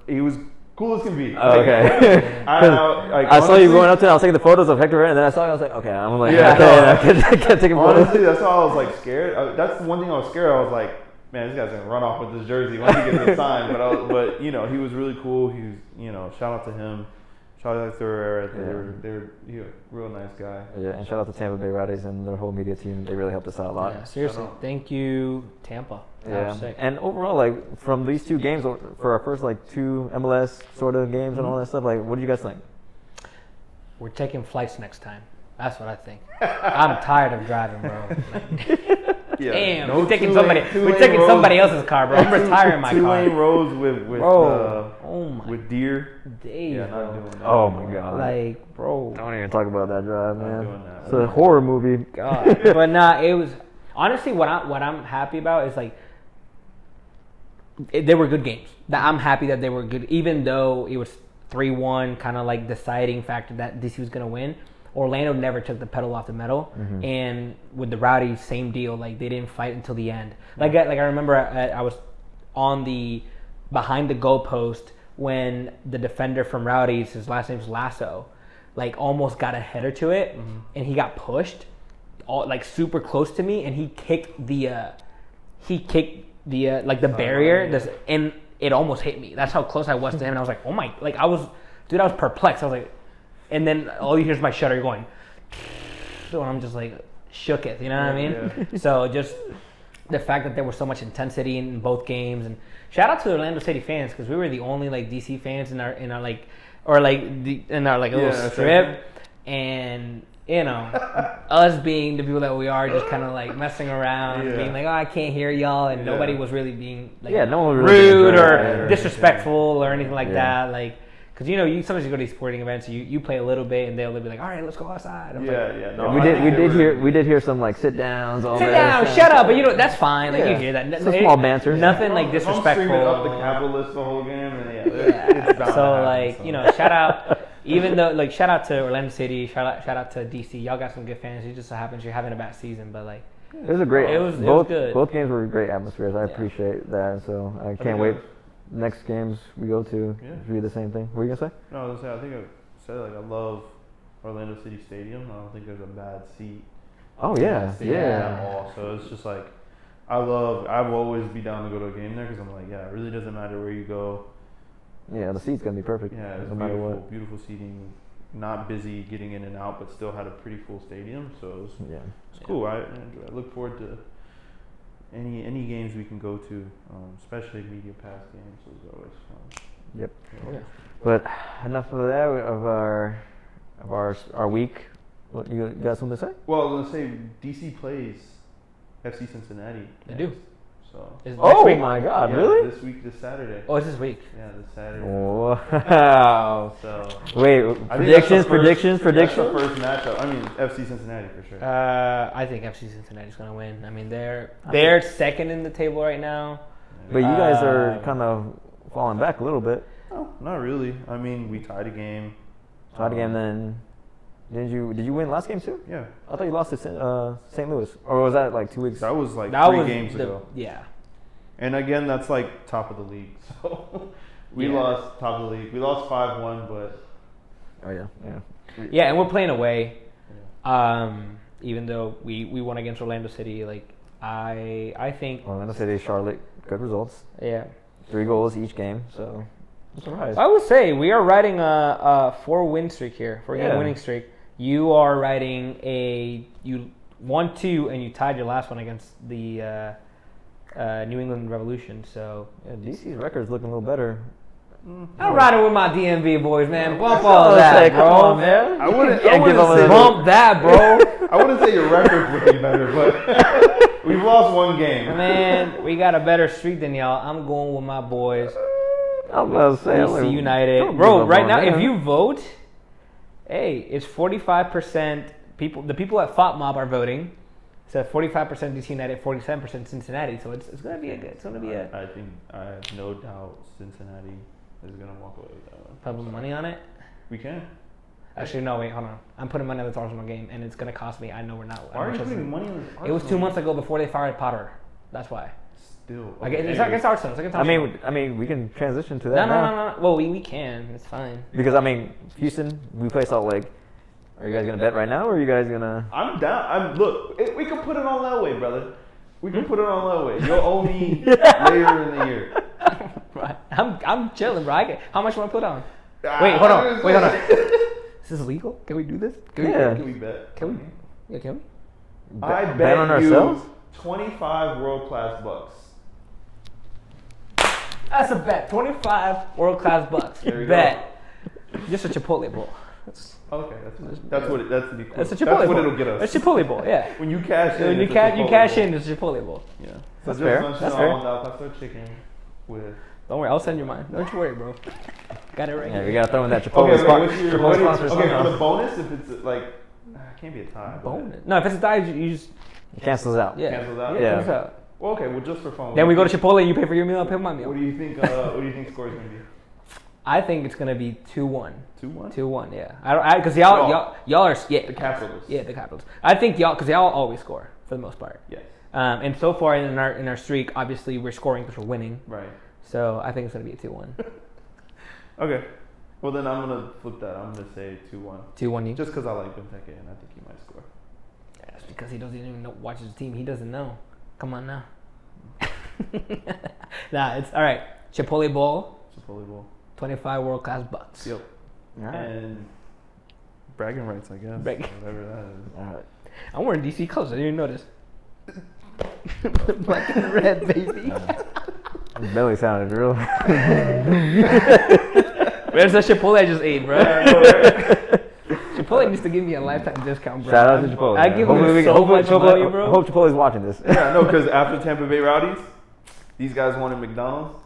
[SPEAKER 3] he was cool as can be.
[SPEAKER 1] Oh, okay. I saw you going up to. I was taking the photos of Hector, and then I saw you. I was like, "Okay, I'm like, I can't take a photo."
[SPEAKER 3] Honestly, that's why I was like scared. That's the one thing I was scared. I was like, "Man, this guy's gonna run off with this jersey once he gets the sign." But he was really cool. He was, shout out to him. Shout out to Herrera. They were a real nice guy.
[SPEAKER 1] Yeah, and shout out to Tampa Bay Rowdies and their whole media team. They really helped us out a lot.
[SPEAKER 2] Yeah, seriously. Thank you, Tampa.
[SPEAKER 1] Yeah. And overall, like, from these two games, for our first, like, 2 MLS sort of games and all that stuff, like, what do you guys think?
[SPEAKER 2] We're taking flights next time. That's what I think. I'm tired of driving, bro. Damn, we're taking somebody else's car, bro. I'm retiring my car.
[SPEAKER 3] 2-lane roads with deer.
[SPEAKER 2] Damn.
[SPEAKER 3] Yeah, not doing that.
[SPEAKER 1] Oh my god.
[SPEAKER 2] Like, bro.
[SPEAKER 1] Don't even talk about that drive, man.
[SPEAKER 3] doing that.
[SPEAKER 1] It's a horror movie.
[SPEAKER 2] God. But nah, it was honestly what I'm happy about is like they were good games. I'm happy that they were good, even though it was 3-1, kind of like deciding factor that DC was gonna win. Orlando never took the pedal off the metal, and with the Rowdies, same deal. Like they didn't fight until the end. Like I remember I was on the behind the goalpost when the defender from Rowdies, his last name's Lasso, like almost got a header to it, and he got pushed, like super close to me, and he kicked the barrier, and it almost hit me. That's how close I was to him, and I was like, oh my, like I was perplexed. I was like. And then all you hear is my shutter going, and I'm just like shooketh, you know what I mean? Yeah. So just the fact that there was so much intensity in both games, and shout out to the Orlando City fans because we were the only like DC fans in our little strip, and us being the people that we are, just kind of like messing around, being like, oh, I can't hear y'all, and nobody was really being like
[SPEAKER 1] no one was really
[SPEAKER 2] rude or disrespectful or anything like that, like. Because you sometimes you go to these sporting events, you play a little bit, and they'll be like, "All right, let's go outside."
[SPEAKER 3] No,
[SPEAKER 1] we did hear some like sit downs.
[SPEAKER 2] Sit down, shut up. But that's fine. Like you hear that.
[SPEAKER 1] It's a small banter.
[SPEAKER 2] Nothing like disrespectful.
[SPEAKER 3] I'm screaming up the Capitalists the whole game, and
[SPEAKER 2] so like shout out. Even though like shout out to Orlando City, shout out to DC. Y'all got some good fans. It just so happens you're having a bad season, but like
[SPEAKER 1] it was a great.
[SPEAKER 2] It was good.
[SPEAKER 1] Both games were great atmospheres. I appreciate that. So I can't wait. Next games we go to be the same thing. What were you gonna say?
[SPEAKER 3] No, I was gonna say I think I said like I love Orlando City Stadium. I don't think there's a bad seat.
[SPEAKER 1] Oh yeah.
[SPEAKER 3] So it's just like I will always be down to go to a game there because I'm like it really doesn't matter where you go.
[SPEAKER 1] Yeah, the seat's gonna be perfect.
[SPEAKER 3] Yeah, it's
[SPEAKER 1] no matter what.
[SPEAKER 3] Beautiful seating, not busy getting in and out, but still had a pretty full stadium. So it's cool. I look forward to. Any games we can go to, especially media pass games, is always fun.
[SPEAKER 1] Yep. Yeah. But enough of that of our week. What, you got something to say?
[SPEAKER 3] Well, I was gonna say DC plays FC Cincinnati.
[SPEAKER 2] They do.
[SPEAKER 3] So.
[SPEAKER 1] My God! Really?
[SPEAKER 3] This Saturday.
[SPEAKER 2] Oh, it's this week.
[SPEAKER 3] Yeah, this Saturday.
[SPEAKER 1] Wow.
[SPEAKER 3] So.
[SPEAKER 1] Wait, predictions.
[SPEAKER 3] That's the first matchup. I mean, FC Cincinnati for sure.
[SPEAKER 2] I think FC Cincinnati's gonna win. I mean, they're second in the table right now.
[SPEAKER 1] But you guys are kind of falling back a little bit.
[SPEAKER 3] No, not really. I mean, we tied a game.
[SPEAKER 1] Then. Did you win last game too?
[SPEAKER 3] Yeah.
[SPEAKER 1] I thought you lost to St. Louis. Or was that like 2 weeks?
[SPEAKER 3] That was like 3 games ago.
[SPEAKER 2] Yeah.
[SPEAKER 3] And again, that's like top of the league. So we lost top of the league. We lost 5-1, but
[SPEAKER 1] oh yeah.
[SPEAKER 2] Yeah, and we're playing away. even though we won against Orlando City. Like I think
[SPEAKER 1] Orlando City, Charlotte, good results.
[SPEAKER 2] yeah.
[SPEAKER 1] 3 goals each game, so I'm surprised.
[SPEAKER 2] I would say we are riding a 4-win streak here, 4-game winning streak. You are riding you 1-2 and you tied your last one against the New England Revolution. So
[SPEAKER 1] Yeah, DC's record's looking a little better.
[SPEAKER 2] I'm riding with my DMV boys, man. Bump all that,
[SPEAKER 1] Come
[SPEAKER 2] bro.
[SPEAKER 1] on, man.
[SPEAKER 3] I wouldn't
[SPEAKER 1] Can't give up
[SPEAKER 3] say
[SPEAKER 1] on
[SPEAKER 2] Bump that, bro.
[SPEAKER 3] I wouldn't say your record's looking better, but we've lost 1 game.
[SPEAKER 2] Man, we got a better streak than y'all. I'm going with my boys.
[SPEAKER 1] I'm about to say,
[SPEAKER 2] DC United. Bro, right now, if you vote, hey, it's 45% people. The people at Fop Mob are voting. So 45% DC United, 47% Cincinnati. So it's gonna be
[SPEAKER 3] I think I have no doubt Cincinnati is gonna walk away with that one.
[SPEAKER 2] Put money on it.
[SPEAKER 3] We can.
[SPEAKER 2] Actually, no, wait, hold on. I'm putting money on this Arsenal game, and it's gonna cost me. I know we're not.
[SPEAKER 3] Why are you putting money on this?
[SPEAKER 2] It was 2 months ago before they fired Potter. That's why.
[SPEAKER 3] Still.
[SPEAKER 2] Like, it's not against Arsenal. It's against Arsenal.
[SPEAKER 1] I mean, we can transition to that now.
[SPEAKER 2] No. Well, we can. It's fine.
[SPEAKER 1] Because Houston, we play Salt Lake. Are you guys gonna bet right now, or are you guys gonna?
[SPEAKER 3] I'm down. Look. We can put it on that way, brother. We can put it on that way. You'll owe me later in the year.
[SPEAKER 2] Right. I'm chilling, bro. How much you want to put on? Wait, hold on. Is this illegal? Can we do this?
[SPEAKER 3] Can we bet?
[SPEAKER 2] Can we? Yeah, can we?
[SPEAKER 3] I bet
[SPEAKER 1] bet on ourselves?
[SPEAKER 3] 25 world-class bucks.
[SPEAKER 2] That's a bet. 25 world-class bucks.
[SPEAKER 3] There you
[SPEAKER 2] Bet. Just a Chipotle bowl.
[SPEAKER 3] Okay, that's what that's the equivalent.
[SPEAKER 2] That's a Chipotle
[SPEAKER 3] That's
[SPEAKER 2] bowl.
[SPEAKER 3] what it'll get us.
[SPEAKER 2] That's Chipotle bowl, yeah.
[SPEAKER 3] When you cash in,
[SPEAKER 2] When you
[SPEAKER 3] it's a
[SPEAKER 2] cash
[SPEAKER 3] Chipotle bowl.
[SPEAKER 2] in, it's a Chipotle bowl.
[SPEAKER 3] Yeah.
[SPEAKER 1] That's
[SPEAKER 3] So
[SPEAKER 1] fair.
[SPEAKER 3] just
[SPEAKER 1] That's fair.
[SPEAKER 3] Al pastor chicken with.
[SPEAKER 2] Don't worry, I'll send you mine. Don't you worry, bro. Got it right
[SPEAKER 1] Yeah, we
[SPEAKER 2] here.
[SPEAKER 1] gotta throw in that Chipotle
[SPEAKER 3] Okay,
[SPEAKER 1] spot.
[SPEAKER 3] what's your
[SPEAKER 1] Chipotle sponsor
[SPEAKER 3] okay, for
[SPEAKER 1] somehow.
[SPEAKER 3] the bonus, if it's like, it can't be a tie. but
[SPEAKER 2] Bonus. No, if it's a tie, you just
[SPEAKER 1] It cancels out.
[SPEAKER 2] yeah.
[SPEAKER 3] Cancels out?
[SPEAKER 2] Yeah.
[SPEAKER 1] Yeah.
[SPEAKER 2] cancels out.
[SPEAKER 3] Well, okay, well, just for fun.
[SPEAKER 2] Then we go to Chipotle and you pay for your meal, I'll pay for my
[SPEAKER 3] What
[SPEAKER 2] meal.
[SPEAKER 3] do you think? What do you think score is gonna be?
[SPEAKER 2] I think it's gonna be 2-1.
[SPEAKER 3] 2-1.
[SPEAKER 2] 2-1, yeah. Because y'all are
[SPEAKER 3] The Capitals.
[SPEAKER 2] Yeah, the Capitals. I think because y'all always score for the most part.
[SPEAKER 3] Yes.
[SPEAKER 2] And so far in our streak, obviously we're scoring because we're winning.
[SPEAKER 3] Right.
[SPEAKER 2] So I think it's gonna be a 2-1.
[SPEAKER 3] Okay. Well, then I'm gonna flip that. I'm gonna say 2-1.
[SPEAKER 2] 2-1 you.
[SPEAKER 3] Just because I like Benteke and I think he might score.
[SPEAKER 2] That's because he doesn't even watch his team. He doesn't know. Come on now. Nah, it's all right. Chipotle bowl,
[SPEAKER 3] Chipotle bowl.
[SPEAKER 2] 25 world class bucks.
[SPEAKER 3] Yep.
[SPEAKER 1] All right.
[SPEAKER 3] And bragging rights, I guess. Whatever that is.
[SPEAKER 1] All right.
[SPEAKER 2] I'm wearing DC colors. I didn't even notice. Black and red, baby.
[SPEAKER 1] His belly sounded real.
[SPEAKER 2] Where's that Chipotle I just ate, bro? Chipotle needs to give me a lifetime discount, bro.
[SPEAKER 1] Shout out to Chipotle.
[SPEAKER 2] I give
[SPEAKER 1] Hopefully
[SPEAKER 2] them so much value, bro.
[SPEAKER 1] I hope Chipotle's watching this.
[SPEAKER 3] Yeah, no, because after Tampa Bay Rowdies, these guys wanted McDonald's.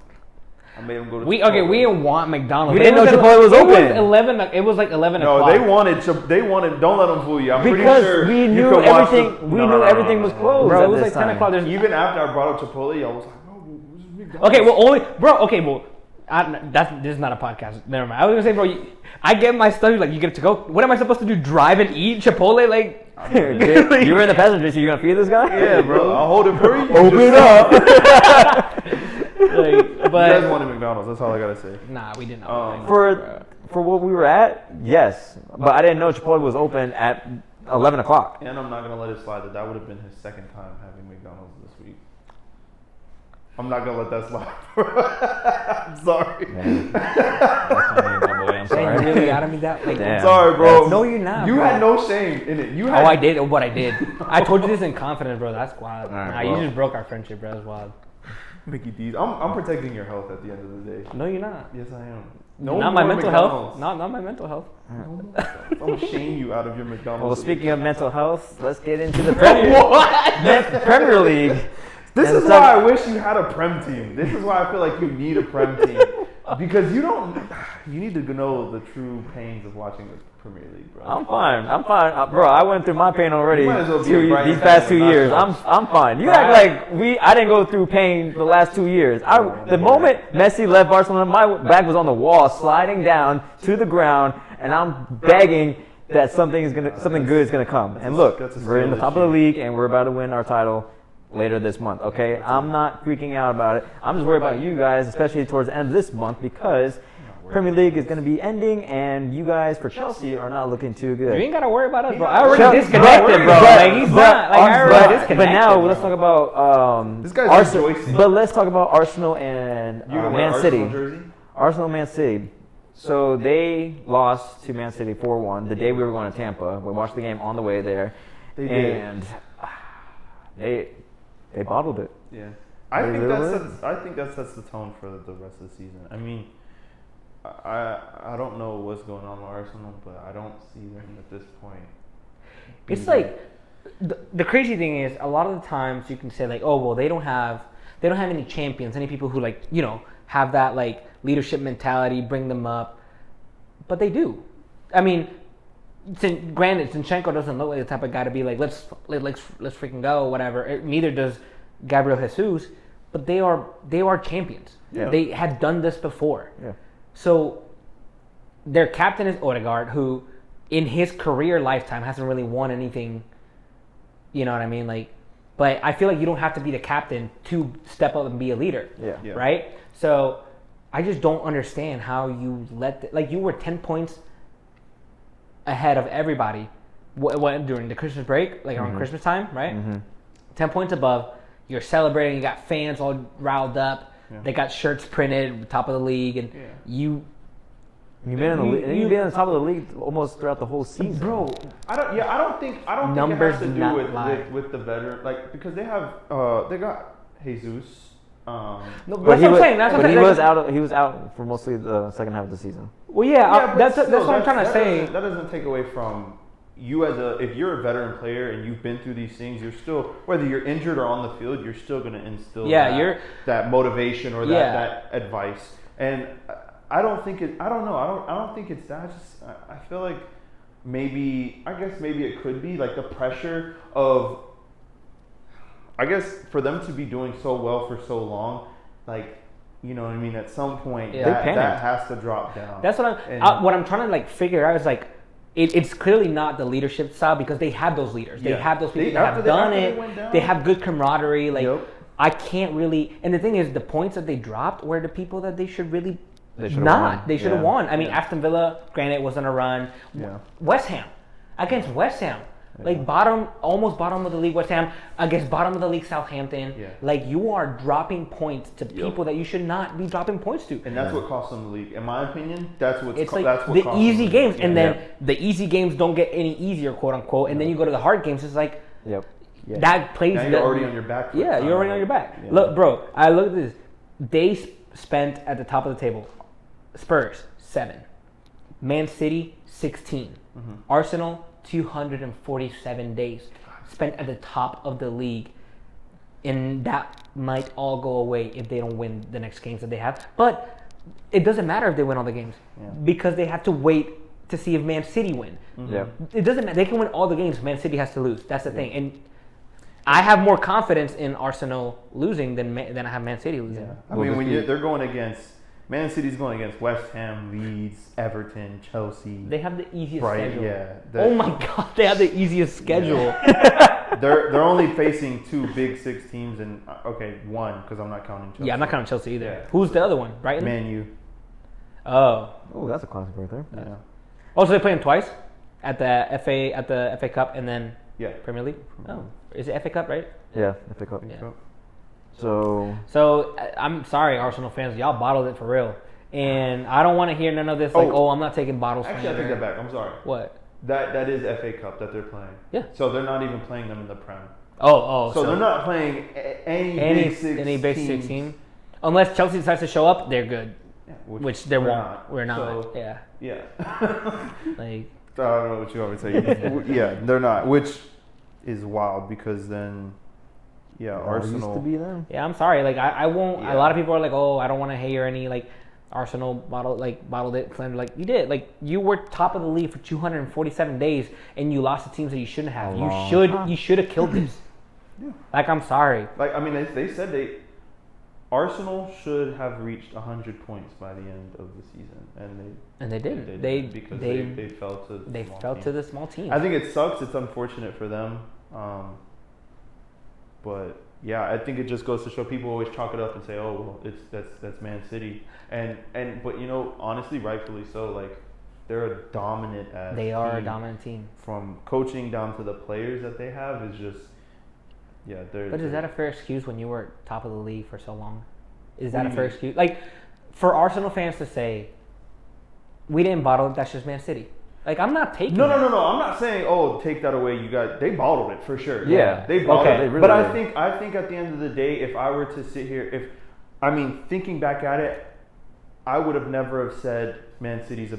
[SPEAKER 3] I made them go to
[SPEAKER 2] We
[SPEAKER 3] Chipotle.
[SPEAKER 2] didn't want McDonald's.
[SPEAKER 1] We didn't
[SPEAKER 2] It
[SPEAKER 1] know Chipotle was open.
[SPEAKER 2] It was like 11
[SPEAKER 3] No,
[SPEAKER 2] o'clock.
[SPEAKER 3] they wanted. Don't let them fool you. I'm pretty
[SPEAKER 1] Because
[SPEAKER 3] sure
[SPEAKER 1] we
[SPEAKER 3] you
[SPEAKER 1] knew
[SPEAKER 3] could watch
[SPEAKER 1] everything.
[SPEAKER 3] the-
[SPEAKER 1] We
[SPEAKER 3] No,
[SPEAKER 1] knew
[SPEAKER 3] no, no,
[SPEAKER 1] everything
[SPEAKER 3] no,
[SPEAKER 1] was
[SPEAKER 3] no.
[SPEAKER 1] closed.
[SPEAKER 2] Bro,
[SPEAKER 1] at
[SPEAKER 2] it was
[SPEAKER 1] this
[SPEAKER 2] like 10
[SPEAKER 1] time.
[SPEAKER 2] o'clock. There's
[SPEAKER 3] Even after I brought up Chipotle, I was like, no, where's McDonald's?
[SPEAKER 2] Okay, this is not a podcast. Never mind. I was gonna say, bro, I get my stuff. Like, you get to go. What am I supposed to do? Drive and eat Chipotle? Like,
[SPEAKER 1] You were in the passenger seat. You gonna feed this guy?
[SPEAKER 3] Yeah, bro. I'll hold it for you.
[SPEAKER 1] Open it up.
[SPEAKER 3] You guys
[SPEAKER 2] but
[SPEAKER 3] wanted McDonald's. That's all I gotta say.
[SPEAKER 2] nah, we didn't know.
[SPEAKER 1] For what we were at, yes, but I didn't know Chipotle was open at 11 o'clock.
[SPEAKER 3] And I'm not gonna let it slide that would have been his second time having McDonald's this week. I'm not gonna let that slide. I'm sorry.
[SPEAKER 1] Man. That's on me, my boy. I'm
[SPEAKER 2] Dang,
[SPEAKER 1] sorry.
[SPEAKER 2] you really got me that. Like,
[SPEAKER 1] Damn.
[SPEAKER 3] I'm sorry, bro.
[SPEAKER 2] No, you're not.
[SPEAKER 3] You
[SPEAKER 2] bro.
[SPEAKER 3] had no shame in it. You
[SPEAKER 2] Oh,
[SPEAKER 3] had.
[SPEAKER 2] I did. What I did. I told you this in confidence, bro. That's wild.
[SPEAKER 1] All right,
[SPEAKER 2] Nah,
[SPEAKER 1] well.
[SPEAKER 2] you just broke our friendship, bro. That's wild.
[SPEAKER 3] Mickey D's. I'm protecting your health at the end of the day.
[SPEAKER 2] No, you're not.
[SPEAKER 3] Yes, I am.
[SPEAKER 2] Not my
[SPEAKER 3] more
[SPEAKER 2] mental
[SPEAKER 3] McDonald's.
[SPEAKER 2] health. Not my mental health.
[SPEAKER 3] I'm gonna shame you out of your McDonald's.
[SPEAKER 1] Well, speaking of mental health, let's get into the Premier League.
[SPEAKER 3] This
[SPEAKER 1] And
[SPEAKER 3] is
[SPEAKER 1] so-
[SPEAKER 3] why I wish you had a Prem team. This is why I feel like you need a Prem team. Because you need to know the true pains of watching the Premier League, bro.
[SPEAKER 1] I'm fine. Bro. I went through my pain already.
[SPEAKER 3] You might as well be a Brighton
[SPEAKER 1] These
[SPEAKER 3] fan
[SPEAKER 1] past 2
[SPEAKER 3] and not
[SPEAKER 1] years,
[SPEAKER 3] Chelsea.
[SPEAKER 1] I'm fine. You act like I didn't go through pain the last 2 years. The moment Messi left Barcelona, my back was on the wall, sliding down to the ground, and I'm begging that something good is gonna come. And look,
[SPEAKER 3] that's a
[SPEAKER 1] we're in the
[SPEAKER 3] skill
[SPEAKER 1] top of the league, and we're about to win our title later this month. Okay, I'm not freaking out about it. I'm just worried about you guys, especially towards the end of this month, because Premier League is going to be ending, and you guys for Chelsea are not looking too good.
[SPEAKER 2] You ain't gotta worry about us, bro. I
[SPEAKER 3] Chelsea-
[SPEAKER 2] already disconnected, bro. Like he's not. Like I already disconnected.
[SPEAKER 1] But now
[SPEAKER 2] bro.
[SPEAKER 1] let's talk about
[SPEAKER 3] This guy's
[SPEAKER 1] Arsenal.
[SPEAKER 3] rejoicing.
[SPEAKER 1] But let's talk about Arsenal and
[SPEAKER 3] You gonna wear
[SPEAKER 1] Man
[SPEAKER 3] Arsenal
[SPEAKER 1] City.
[SPEAKER 3] jersey?
[SPEAKER 1] Arsenal, Man City. So they lost to Man City 4-1 the day we were going to Tampa. We watched the game on the way there,
[SPEAKER 3] They did.
[SPEAKER 1] and they bottled it.
[SPEAKER 3] Yeah,
[SPEAKER 1] They really
[SPEAKER 3] I think that sets the tone for the rest of the season. I mean, I don't know what's going on with Arsenal, but I don't see them at this point.
[SPEAKER 2] It's like the crazy thing is a lot of the times you can say like, oh well, they don't have any champions, any people who like have that like leadership mentality, bring them up, but they do. I mean, granted, Zinchenko doesn't look like the type of guy to be like let's freaking go, whatever. Neither does Gabriel Jesus, but they are champions.
[SPEAKER 1] Yeah.
[SPEAKER 2] They had done this before.
[SPEAKER 1] Yeah.
[SPEAKER 2] So their captain is Odegaard, who in his career lifetime hasn't really won anything. You know what I mean? Like, but I feel like you don't have to be the captain to step up and be a leader.
[SPEAKER 1] Yeah.
[SPEAKER 3] Yeah.
[SPEAKER 2] Right? So I just don't understand how you you were 10 points ahead of everybody during the Christmas break, like around Christmas time, right?
[SPEAKER 1] Mm-hmm.
[SPEAKER 2] 10 points above. You're celebrating. You got fans all riled up.
[SPEAKER 3] Yeah.
[SPEAKER 2] They got shirts printed, top of the league, and
[SPEAKER 3] Yeah.
[SPEAKER 1] You've been you've been on top of the league almost throughout the whole season,
[SPEAKER 2] bro.
[SPEAKER 3] I don't think
[SPEAKER 2] Numbers
[SPEAKER 3] it has to
[SPEAKER 2] do
[SPEAKER 3] do
[SPEAKER 2] not lie.
[SPEAKER 3] with the veteran, like because they got Jesus.
[SPEAKER 2] No,
[SPEAKER 1] But
[SPEAKER 2] that's what I'm saying. That's what I'm
[SPEAKER 1] he
[SPEAKER 2] saying.
[SPEAKER 1] was out for mostly the second half of the season.
[SPEAKER 2] Well, yeah,
[SPEAKER 3] but
[SPEAKER 2] that's
[SPEAKER 3] still,
[SPEAKER 2] what I'm trying to say.
[SPEAKER 3] That doesn't take away from you if you're a veteran player and you've been through these things, you're still, whether you're injured or on the field, you're still going to instill that motivation or that advice. And I don't think it's that. I feel like maybe it could be like the pressure of, I guess for them to be doing so well for so long, like, you know what I mean? At some point, that has to drop down.
[SPEAKER 2] That's what what I'm trying to like figure out is like, it's clearly not the leadership style because they have those leaders. They have those people that have done it. They have good camaraderie. Like, I can't really. And the thing is, the points that they dropped were the people that they should really not. They should have won. I mean, Aston Villa, granted, was on a run.
[SPEAKER 3] Yeah.
[SPEAKER 2] West Ham, against West Ham. Like almost bottom of the league, West Ham against bottom of the league, Southampton.
[SPEAKER 3] Yeah.
[SPEAKER 2] Like you are dropping points to people that you should not be dropping points to.
[SPEAKER 3] And that's what cost them the league. In my opinion, that's what
[SPEAKER 2] It's
[SPEAKER 3] cost
[SPEAKER 2] the
[SPEAKER 3] them
[SPEAKER 2] easy
[SPEAKER 3] the
[SPEAKER 2] games,
[SPEAKER 3] league.
[SPEAKER 2] and then the easy games don't get any easier, quote unquote. And then you go to the hard games. It's like that plays.
[SPEAKER 3] Now you're already on your back.
[SPEAKER 2] Yeah, you're already on your back.
[SPEAKER 3] Yeah.
[SPEAKER 2] Look, bro. I look at this. They spent at the top of the table. Spurs 7, Man City 16, Arsenal 247 days spent at the top of the league, and that might all go away if they don't win the next games that they have. But it doesn't matter if they win all the games because they have to wait to see if Man City win.
[SPEAKER 1] Yeah.
[SPEAKER 2] It doesn't matter. They can win all the games. Man City has to lose. That's the thing. And I have more confidence in Arsenal losing than I have Man City losing.
[SPEAKER 3] Yeah. I mean, when they're going against Man City's going against West Ham, Leeds, Everton, Chelsea.
[SPEAKER 2] They have the easiest
[SPEAKER 3] Right,
[SPEAKER 2] schedule.
[SPEAKER 3] yeah.
[SPEAKER 2] Oh my God, they have the easiest schedule.
[SPEAKER 3] They're only facing 2 Big 6 teams, and one because I'm not counting Chelsea.
[SPEAKER 2] Yeah, I'm not counting Chelsea either.
[SPEAKER 3] Yeah.
[SPEAKER 2] Who's the other one? Brighton?
[SPEAKER 3] Man U.
[SPEAKER 2] Oh.
[SPEAKER 1] Oh, that's a classic right there.
[SPEAKER 3] Yeah.
[SPEAKER 2] Also, they play them twice at the FA Cup and then Premier League. Oh, is it FA Cup, right?
[SPEAKER 1] Yeah, I pick up.
[SPEAKER 2] Yeah.
[SPEAKER 1] So
[SPEAKER 2] I'm sorry, Arsenal fans, y'all bottled it for real, and I don't want to hear none of this. Like, I'm not taking bottles.
[SPEAKER 3] Actually, I take that back. I'm sorry.
[SPEAKER 2] What?
[SPEAKER 3] That is FA Cup that they're playing.
[SPEAKER 2] Yeah.
[SPEAKER 3] So they're not even playing them in the Prem.
[SPEAKER 2] So
[SPEAKER 3] they're not playing any Big 6
[SPEAKER 2] Big 6 team, unless Chelsea decides to show up. They're good.
[SPEAKER 3] Yeah,
[SPEAKER 2] which they won't.
[SPEAKER 3] not.
[SPEAKER 2] We're not.
[SPEAKER 3] So,
[SPEAKER 2] yeah.
[SPEAKER 3] Yeah.
[SPEAKER 2] Like.
[SPEAKER 3] I don't know what you want me to say. Yeah, they're not, which is wild because then, Arsenal
[SPEAKER 1] used to be them.
[SPEAKER 2] Yeah, I'm sorry. Like I won't.
[SPEAKER 3] Yeah.
[SPEAKER 2] A lot of people are like, oh, I don't want to hear any like Arsenal bottled it. Claimed like you did. Like you were top of the league for 247 days and you lost to teams that you shouldn't have. You should have killed this.
[SPEAKER 3] Yeah.
[SPEAKER 2] Like I'm sorry.
[SPEAKER 3] Like I mean, they said Arsenal should have reached 100 points by the end of the season, and
[SPEAKER 2] they didn't.
[SPEAKER 3] Because they fell to
[SPEAKER 2] the small team.
[SPEAKER 3] I think it sucks. It's unfortunate for them, but yeah, I think it just goes to show people always chalk it up and say, oh, well, that's Man City, but you know, honestly, rightfully so. Like, they're a dominant as
[SPEAKER 2] They are a
[SPEAKER 3] team.
[SPEAKER 2] dominant team.
[SPEAKER 3] From coaching down to the players that they have is just, yeah, they're.
[SPEAKER 2] But is that a fair excuse when you were top of the league for so long? Is that a fair excuse? Like, for Arsenal fans to say, we didn't bottle it, that's just Man City. Like, I'm not taking
[SPEAKER 3] No. I'm not saying, oh, take that away. They bottled it for sure.
[SPEAKER 1] Yeah.
[SPEAKER 3] They bottled it.
[SPEAKER 1] They really
[SPEAKER 3] but
[SPEAKER 1] did.
[SPEAKER 3] I think at the end of the day, if I were to sit here, thinking back at it, I would have never have said Man City's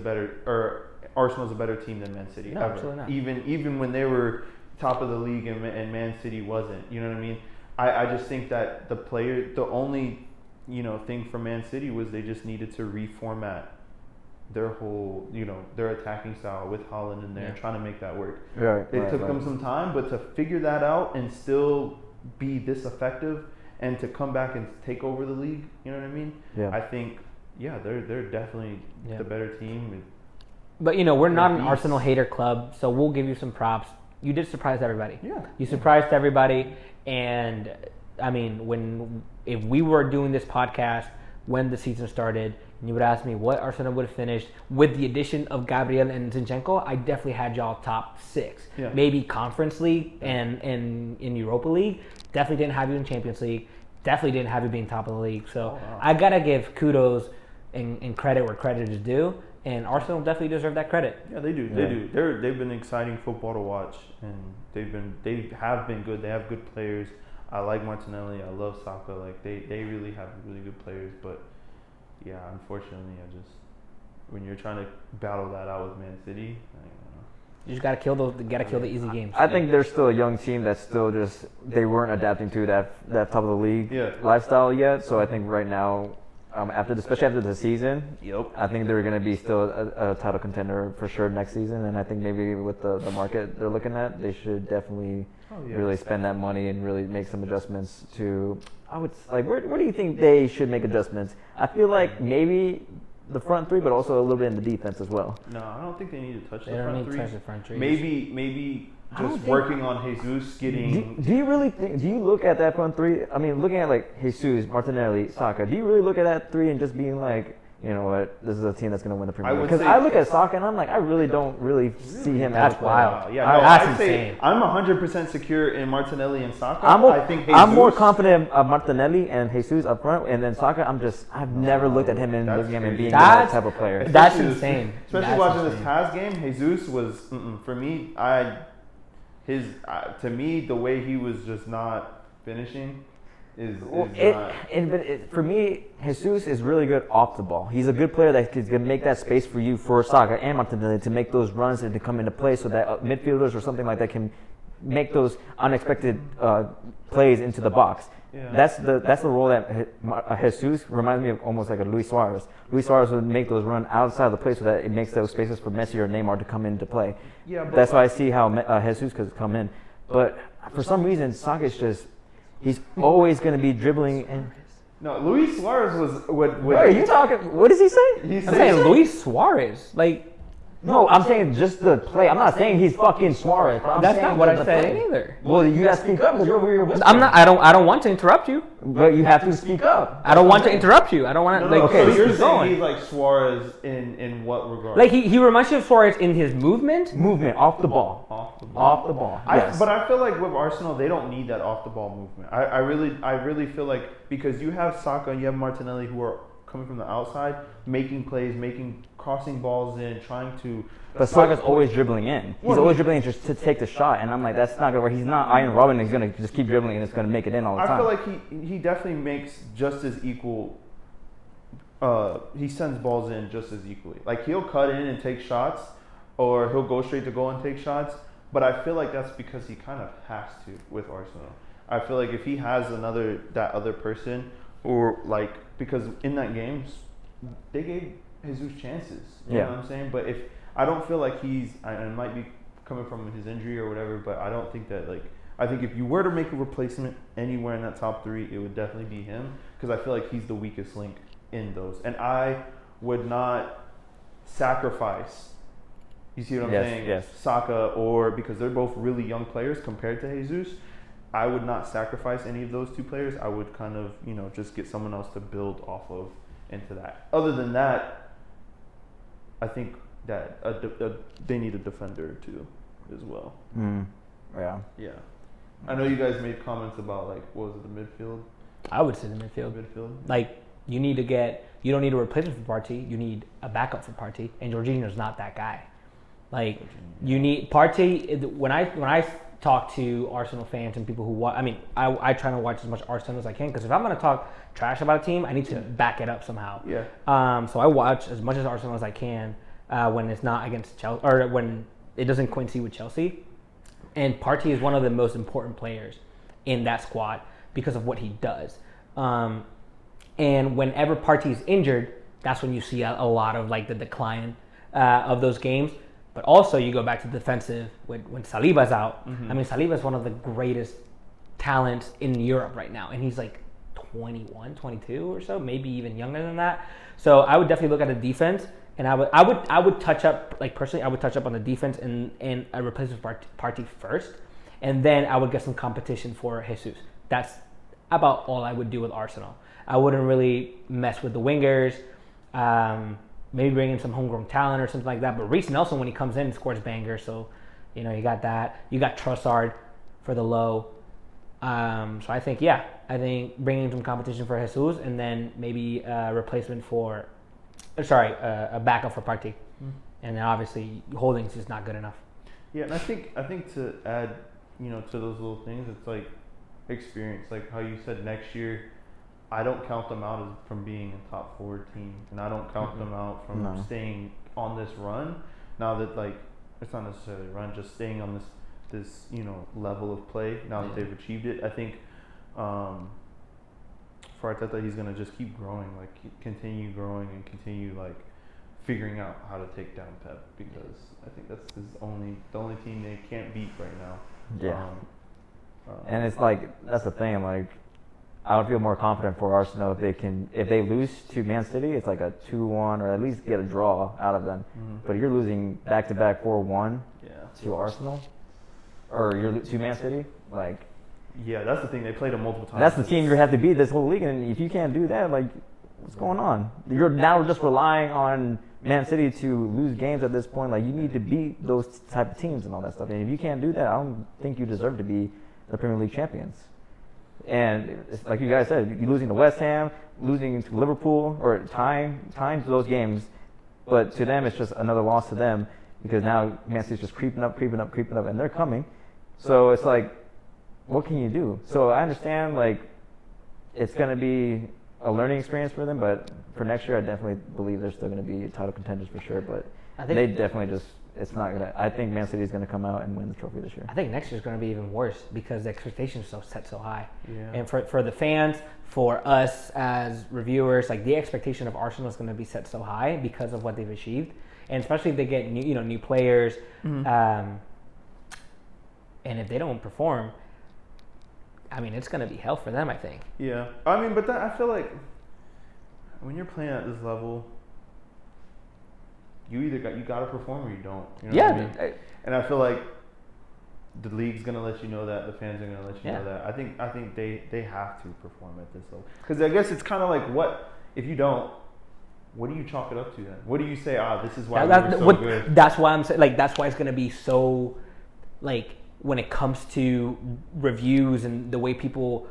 [SPEAKER 3] Arsenal's a better team than Man City.
[SPEAKER 2] No,
[SPEAKER 3] ever.
[SPEAKER 2] absolutely not.
[SPEAKER 3] Even when they were top of the league and Man City wasn't. You know what I mean? I just think that the only, thing for Man City was they just needed to reformat their whole, their attacking style with Haaland in there, trying to make that work. It took them some time, but to figure that out and still be this effective and to come back and take over the league, you know what I mean?
[SPEAKER 1] Yeah.
[SPEAKER 3] I think, they're definitely the better team.
[SPEAKER 2] But, we're not an
[SPEAKER 3] beasts.
[SPEAKER 2] Arsenal hater club, so we'll give you some props. You did surprise everybody.
[SPEAKER 3] Yeah.
[SPEAKER 2] You surprised everybody, and, I mean, if we were doing this podcast when the season started, and you would ask me what Arsenal would have finished with the addition of Gabriel and Zinchenko, I definitely had y'all top 6.
[SPEAKER 3] Yeah.
[SPEAKER 2] Maybe Conference League and in Europa League. Definitely didn't have you in Champions League. Definitely didn't have you being top of the league. So I got to give kudos and credit where credit is due. And Arsenal definitely deserve that credit.
[SPEAKER 3] Yeah, they do. They do. They've been exciting football to watch, and they have been good. They have good players. I like Martinelli. I love Saka. Like they really have really good players. But yeah, unfortunately, when you're trying to battle that out with Man City, I don't know.
[SPEAKER 2] You just gotta kill the easy games.
[SPEAKER 1] I think they're still a young team that's still they weren't adapting to that top of the league lifestyle yet. So I think right now, especially after the season, I think they're going to be still a title contender for sure next season. And I think maybe with the market they're looking at, they should definitely really spend that money and really make some adjustments to. I would where do you think they should make adjustments? I feel like maybe the front three, but also a little bit in the defense as well.
[SPEAKER 3] No, I don't think they need to touch
[SPEAKER 2] They
[SPEAKER 3] the
[SPEAKER 2] don't
[SPEAKER 3] front
[SPEAKER 2] need to
[SPEAKER 3] three.
[SPEAKER 2] touch the front three.
[SPEAKER 3] Maybe just working on Jesus getting.
[SPEAKER 1] Do you really think? Do you look at that front three? I mean, looking at like Jesus, Martinelli, Saka. Do you really look at that three and just being like, you know what, this is a team that's going to win the Premier League? Because I look at Saka and I'm like, I really don't see him.
[SPEAKER 2] That's
[SPEAKER 1] as
[SPEAKER 2] wild.
[SPEAKER 3] Yeah, no,
[SPEAKER 2] that's
[SPEAKER 3] I'd say
[SPEAKER 2] insane.
[SPEAKER 3] I'm 100% secure in Martinelli and Saka.
[SPEAKER 1] I
[SPEAKER 3] think
[SPEAKER 1] I'm more
[SPEAKER 3] Jesus-
[SPEAKER 1] confident of Martinelli and Jesus up front, and then Saka. I've never looked at him and
[SPEAKER 3] That's
[SPEAKER 1] looking at him and
[SPEAKER 3] crazy.
[SPEAKER 1] being that type of player.
[SPEAKER 2] That's
[SPEAKER 3] Especially
[SPEAKER 2] insane.
[SPEAKER 3] Especially
[SPEAKER 2] That's
[SPEAKER 3] watching
[SPEAKER 2] insane.
[SPEAKER 3] this Taz game, Jesus was for me. To me, the way he was just not finishing is not.
[SPEAKER 1] For me, Jesus is really good off the ball. He's a good player that is going to make that space for you for Saka and Martinelli to make those runs and to come into play so that midfielders or something like that can make those unexpected plays into the box.
[SPEAKER 3] Yeah.
[SPEAKER 1] That's the role that Jesus reminds me of, almost like a Luis Suarez. Luis Suarez would make those run outside the play so that it makes those spaces for Messi or Neymar to come into play.
[SPEAKER 3] Yeah, but
[SPEAKER 1] That's why I see how Jesus could come in. But for some reason, Saka is he's always going to be dribbling. And
[SPEAKER 3] no, Luis Suarez was what
[SPEAKER 1] are you talking? What does he say?
[SPEAKER 3] He's
[SPEAKER 2] I'm saying Luis Suarez. Like,
[SPEAKER 1] No, I'm saying just the play. I'm not saying he's fucking Suarez. But I'm
[SPEAKER 2] that's
[SPEAKER 1] saying
[SPEAKER 2] not what I
[SPEAKER 1] the
[SPEAKER 2] said
[SPEAKER 1] play.
[SPEAKER 2] either.
[SPEAKER 1] Well, you gotta speak up because you're over here whispering.
[SPEAKER 2] I'm not. I don't want to interrupt you.
[SPEAKER 1] But you have to speak up.
[SPEAKER 2] I don't want to interrupt you. I don't want to.
[SPEAKER 3] No,
[SPEAKER 2] Like,
[SPEAKER 3] so
[SPEAKER 1] just
[SPEAKER 3] you're
[SPEAKER 1] keep
[SPEAKER 3] saying
[SPEAKER 1] going.
[SPEAKER 3] he's like Suarez in what regard?
[SPEAKER 2] like he reminds you of Suarez in his movement.
[SPEAKER 1] Movement off the ball.
[SPEAKER 3] Off the ball.
[SPEAKER 1] Off the ball. Yes.
[SPEAKER 3] But I feel like with Arsenal, they don't need that off the ball movement. I really feel like because you have Saka and you have Martinelli who are coming from the outside, making plays, crossing balls in, trying to.
[SPEAKER 1] But Saka's always dribbling in. He's always dribbling in just to take the shot, and I'm like, that's not gonna work. He's not Iron Robin. He's gonna just keep dribbling and it's gonna make it in all the time.
[SPEAKER 3] I feel like he definitely makes just as equal. He sends balls in just as equally. Like he'll cut in and take shots, or he'll go straight to goal and take shots. But I feel like that's because he kind of has to with Arsenal. I feel like if he has that other person, or like because in that game they gave Jesus chances. You know what I'm saying? But if I don't feel like and it might be coming from his injury or whatever, but I don't think that I think if you were to make a replacement anywhere in that top three, it would definitely be him because I feel like he's the weakest link in those. And I would not sacrifice, you see what I'm saying?
[SPEAKER 1] Yes.
[SPEAKER 3] Saka, or because they're both really young players compared to Jesus, I would not sacrifice any of those two players. I would kind of, just get someone else to build off of into that. Other than that, I think that they need a defender too, as well.
[SPEAKER 1] Yeah.
[SPEAKER 3] Yeah. I know you guys made comments about like, what was it, the midfield?
[SPEAKER 2] I would say the midfield. Like you don't need a replacement for Partey. You need a backup for Partey, and Jorginho's not that guy. Like you need Partey. When I talk to Arsenal fans and people who watch, I try to watch as much Arsenal as I can because if I'm going to talk trash about a team, I need to back it up somehow.
[SPEAKER 3] Yeah.
[SPEAKER 2] So I watch as much as Arsenal as I can when it's not against Chelsea or when it doesn't coincide with Chelsea. And Partey is one of the most important players in that squad because of what he does. And whenever Partey is injured, that's when you see a lot of like the decline of those games. But also you go back to defensive when Saliba's out.
[SPEAKER 3] Mm-hmm.
[SPEAKER 2] Saliba's one of the greatest talents in Europe right now. And he's like 21, 22 or so, maybe even younger than that. So I would definitely look at the defense. And I would touch up, like personally, I would touch up on the defense and a replacement Partey first. And then I would get some competition for Jesus. That's about all I would do with Arsenal. I wouldn't really mess with the wingers. Maybe bring in some homegrown talent or something like that. But Reece Nelson, when he comes in, scores bangers. So, you got that. You got Trossard for the low. So I think bringing some competition for Jesus and then maybe a replacement for, a backup for Partey. And then obviously Holdings is not good enough.
[SPEAKER 3] Yeah, and I think to add, to those little things, it's like experience. Like how you said next year, I don't count them out as from being a top 4 team, and I don't count them out from staying on this run. Now that like it's not necessarily a run, just staying on this level of play. Now that they've achieved it, I think for Arteta, he's gonna just keep growing, like continue growing and continue like figuring out how to take down Pep because I think that's the only team they can't beat right now.
[SPEAKER 1] Yeah. And it's like that's the thing, like. I would feel more confident for Arsenal if they lose to Man City, it's like a 2-1 or at least get a draw out of them. Mm-hmm. But you're losing back-to-back 4-1 to Arsenal or you're to Man City, like.
[SPEAKER 3] Yeah, that's the thing. They played them multiple times.
[SPEAKER 1] That's the team you have to beat this whole league, and if you can't do that, like, what's going on? You're now just relying on Man City to lose games at this point. Like, you need to beat those type of teams and all that stuff. And if you can't do that, I don't think you deserve to be the Premier League champions. And it's like you guys said, you're losing to West Ham, losing to Liverpool, or tying those games. But to them, it's just another loss to them because now Man City's just creeping up, and they're coming. So it's like, what can you do? So I understand, like, it's going to be a learning experience for them, but for next year, I definitely believe they're still going to be title contenders for sure. But they definitely just. It's not gonna. I think Man City is gonna come out and win the trophy this year.
[SPEAKER 2] I think next year is gonna be even worse because the expectations are set so high.
[SPEAKER 3] Yeah.
[SPEAKER 2] And for the fans, for us as reviewers, like the expectation of Arsenal is gonna be set so high because of what they've achieved, and especially if they get new players, and if they don't perform, it's gonna be hell for them. I think.
[SPEAKER 3] Yeah, but I feel like when you're playing at this level. You either got to perform or you don't. You know what I mean? And I feel like the league's gonna let you know that, the fans are gonna let you know that. I think they have to perform at this level because I guess it's kind of like what if you don't. What do you chalk it up to then? What do you say? This is why we're so good.
[SPEAKER 2] That's why I'm saying that's why it's gonna be so like when it comes to reviews and the way people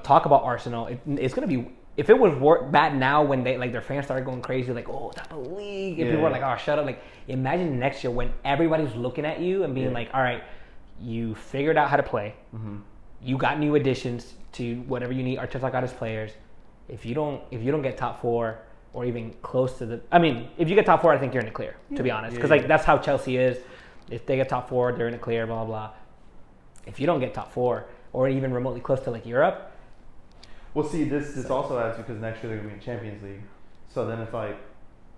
[SPEAKER 2] talk about Arsenal, it's gonna be. If it was bad now when they their fans started going crazy, like, oh, top of the league, and people were like, oh, shut up. Like, imagine next year when everybody's looking at you and being like, all right, you figured out how to play. Mm-hmm. You got new additions to whatever you need. Arteta got his players. If you don't get top 4 or even close to the, if you get top 4, I think you're in the clear. To be honest, because that's how Chelsea is. If they get top 4, they're in the clear. Blah blah. If you don't get top 4 or even remotely close to Europe.
[SPEAKER 3] Well, see, this also adds because next year they're going to be in Champions League. So then it's like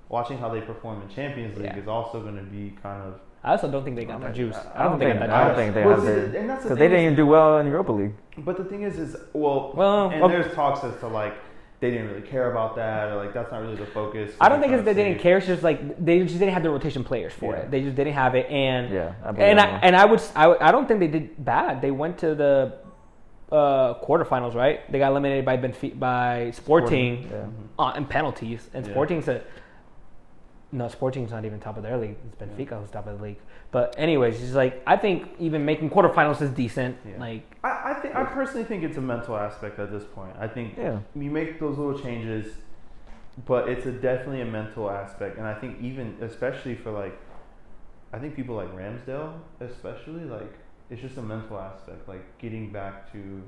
[SPEAKER 3] watching how they perform in Champions League is also going to be kind of.
[SPEAKER 2] I also don't think they got that juice.
[SPEAKER 1] I don't think they have it because they didn't even do well in Europa League.
[SPEAKER 3] But the thing is there's talks as to like they didn't really care about that or like that's not really the focus.
[SPEAKER 2] I don't think it's they didn't care. It's just like they just didn't have the rotation players for it. They just didn't have it, and I don't think they did bad. They went to the quarterfinals, right? They got eliminated by Sporting in penalties, and Sporting's Sporting's not even top of their league. It's Benfica who's top of the league. But anyways, it's like I think even making quarterfinals is decent.
[SPEAKER 3] Yeah.
[SPEAKER 2] Like
[SPEAKER 3] I personally think it's a mental aspect at this point. I think you make those little changes, but it's definitely a mental aspect, and I think even especially for like, I think people like Ramsdale, especially like it's just a mental aspect, like getting back to.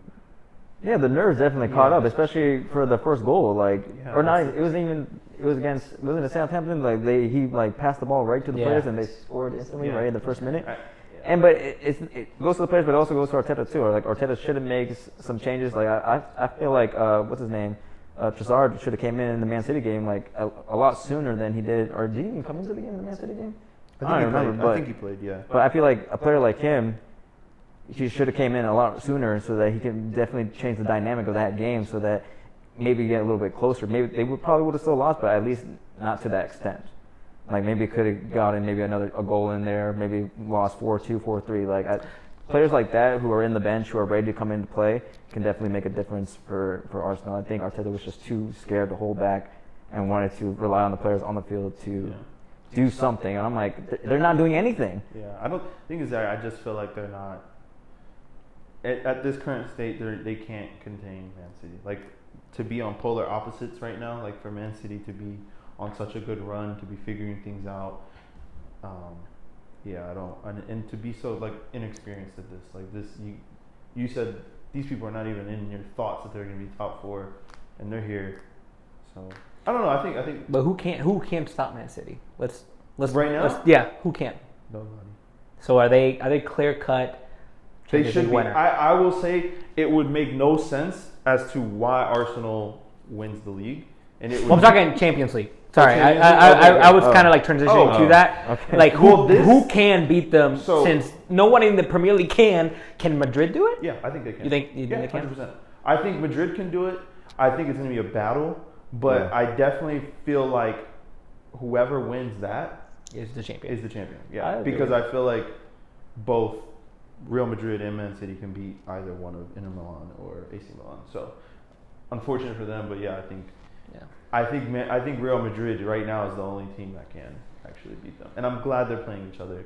[SPEAKER 1] Yeah, the nerves definitely caught up, especially for the first goal. Like, or not. It wasn't it Southampton? Like he passed the ball right to the players and they scored instantly right in the first minute. But it goes to the players, but it also goes to Arteta too. Or like Arteta should have made some changes. Like I feel like what's his name, Trossard should have came in the Man City game like a lot sooner than he did. Or did he even come into the game in the Man City game? I don't remember.
[SPEAKER 3] I think he played. Yeah.
[SPEAKER 1] But I feel like a player like him, he should have came in a lot sooner so that he can definitely change the dynamic of that game so that maybe get a little bit closer. Maybe they probably would have still lost, but at least not to that extent. Like maybe could have gotten maybe a goal in there, maybe lost 4-2, 4-3. Like players like that who are in the bench, who are ready to come into play, can definitely make a difference for Arsenal. I think Arteta was just too scared to hold back and wanted to rely on the players on the field to do something. And I'm like, they're not doing anything.
[SPEAKER 3] Yeah, I don't think is that. I just feel like they're not. At this current state, they can't contain Man City. Like, to be on polar opposites right now, like for Man City to be on such a good run, to be figuring things out, I don't, and to be so like inexperienced at this, like this, you said these people are not even in your thoughts that they're going to be top 4, and they're here, so I don't know. I think.
[SPEAKER 2] But who can't stop Man City? Let's
[SPEAKER 3] right now.
[SPEAKER 2] Who can't?
[SPEAKER 3] Nobody.
[SPEAKER 2] So are they clear cut?
[SPEAKER 3] They should be. I will say it would make no sense as to why Arsenal wins the league. And it would
[SPEAKER 2] I'm talking Champions League. Sorry, I was kind of like transitioning to that. Okay. Like who can beat them since no one in the Premier League can? Can Madrid do it?
[SPEAKER 3] Yeah, I think they can.
[SPEAKER 2] You think they can?
[SPEAKER 3] 100%. I think Madrid can do it. I think it's going to be a battle, but I definitely feel like whoever wins that
[SPEAKER 2] is the champion.
[SPEAKER 3] Yeah, because I feel like both Real Madrid and Man City can beat either one of Inter Milan or AC Milan. So, unfortunate for them, but I think Real Madrid right now is the only team that can actually beat them, and I'm glad they're playing each other.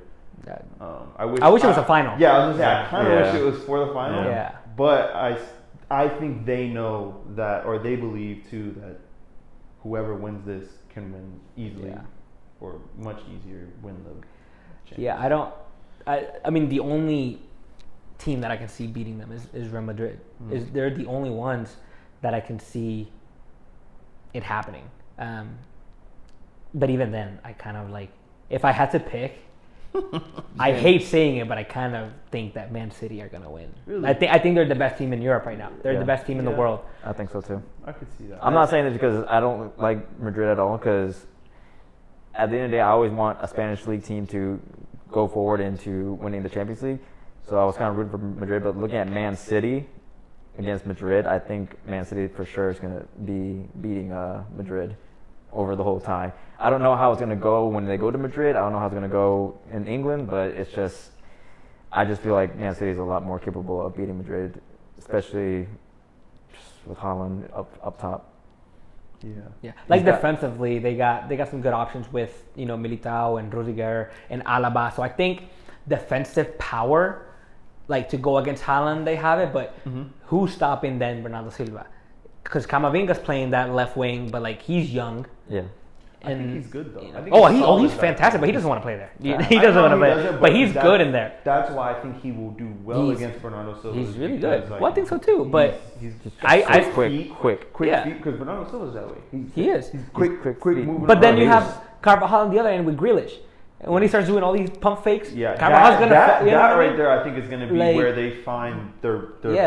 [SPEAKER 3] I wish it
[SPEAKER 2] was a final.
[SPEAKER 3] Yeah, I was gonna say I kind of wish it was for the final.
[SPEAKER 2] Yeah,
[SPEAKER 3] but I think they know that, or they believe too, that whoever wins this can win easily, or much easier win the championship.
[SPEAKER 2] Yeah, I mean, the only team that I can see beating them is Real Madrid. They're the only ones that I can see it happening. But even then, I kind of like, if I had to pick, I hate saying it, but I kind of think that Man City are gonna win.
[SPEAKER 3] Really?
[SPEAKER 2] I think they're the best team in Europe right now. They're the best team in the world.
[SPEAKER 1] I think so too.
[SPEAKER 3] I could see that.
[SPEAKER 1] I'm not saying this because I don't like Madrid at all, because at the end of the day, I always want a Spanish league team to go forward into winning the Champions League. So I was kind of rooting for Madrid, but looking at Man City against Madrid, I think Man City for sure is going to be beating Madrid over the whole tie. I don't know how it's going to go when they go to Madrid. I don't know how it's going to go in England, but I just feel like Man City is a lot more capable of beating Madrid, especially just with Haaland up top.
[SPEAKER 2] Yeah. Like defensively, they got some good options with Militao and Rudiger and Alaba. So I think defensive power, like to go against Haaland, they have it. But who's stopping then Bernardo Silva? Because Camavinga's playing that left wing, but like he's young.
[SPEAKER 1] Yeah.
[SPEAKER 3] And I think he's good though.
[SPEAKER 2] He's fantastic, but he doesn't want to play there. He doesn't want to play, but he's good in there.
[SPEAKER 3] That's why I think he will do well against Bernardo Silva.
[SPEAKER 2] He's really good. Well, I think so too. But
[SPEAKER 3] he's just
[SPEAKER 1] quick
[SPEAKER 3] feet, because Bernardo Silva's that way.
[SPEAKER 2] He is.
[SPEAKER 3] He's quick moving.
[SPEAKER 2] But then you have Carvajal on the other end with Grealish. And when he starts doing all these pump fakes, Carvajal's gonna.
[SPEAKER 3] That right there, I think, is going to be where they find their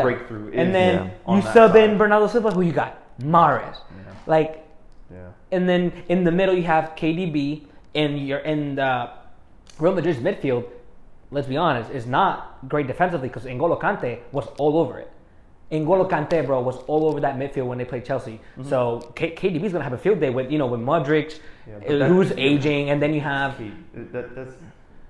[SPEAKER 3] breakthrough.
[SPEAKER 2] And then you sub in Bernardo Silva. Who you got? Mahrez. And then in the middle you have KDB, and you're in the Real Madrid's midfield. Let's be honest, is not great defensively because N'Golo Kante was all over it. N'Golo Kante, bro, was all over that midfield when they played Chelsea. So KDB's gonna have a field day with with Modric, who's aging, and then you have.
[SPEAKER 3] That's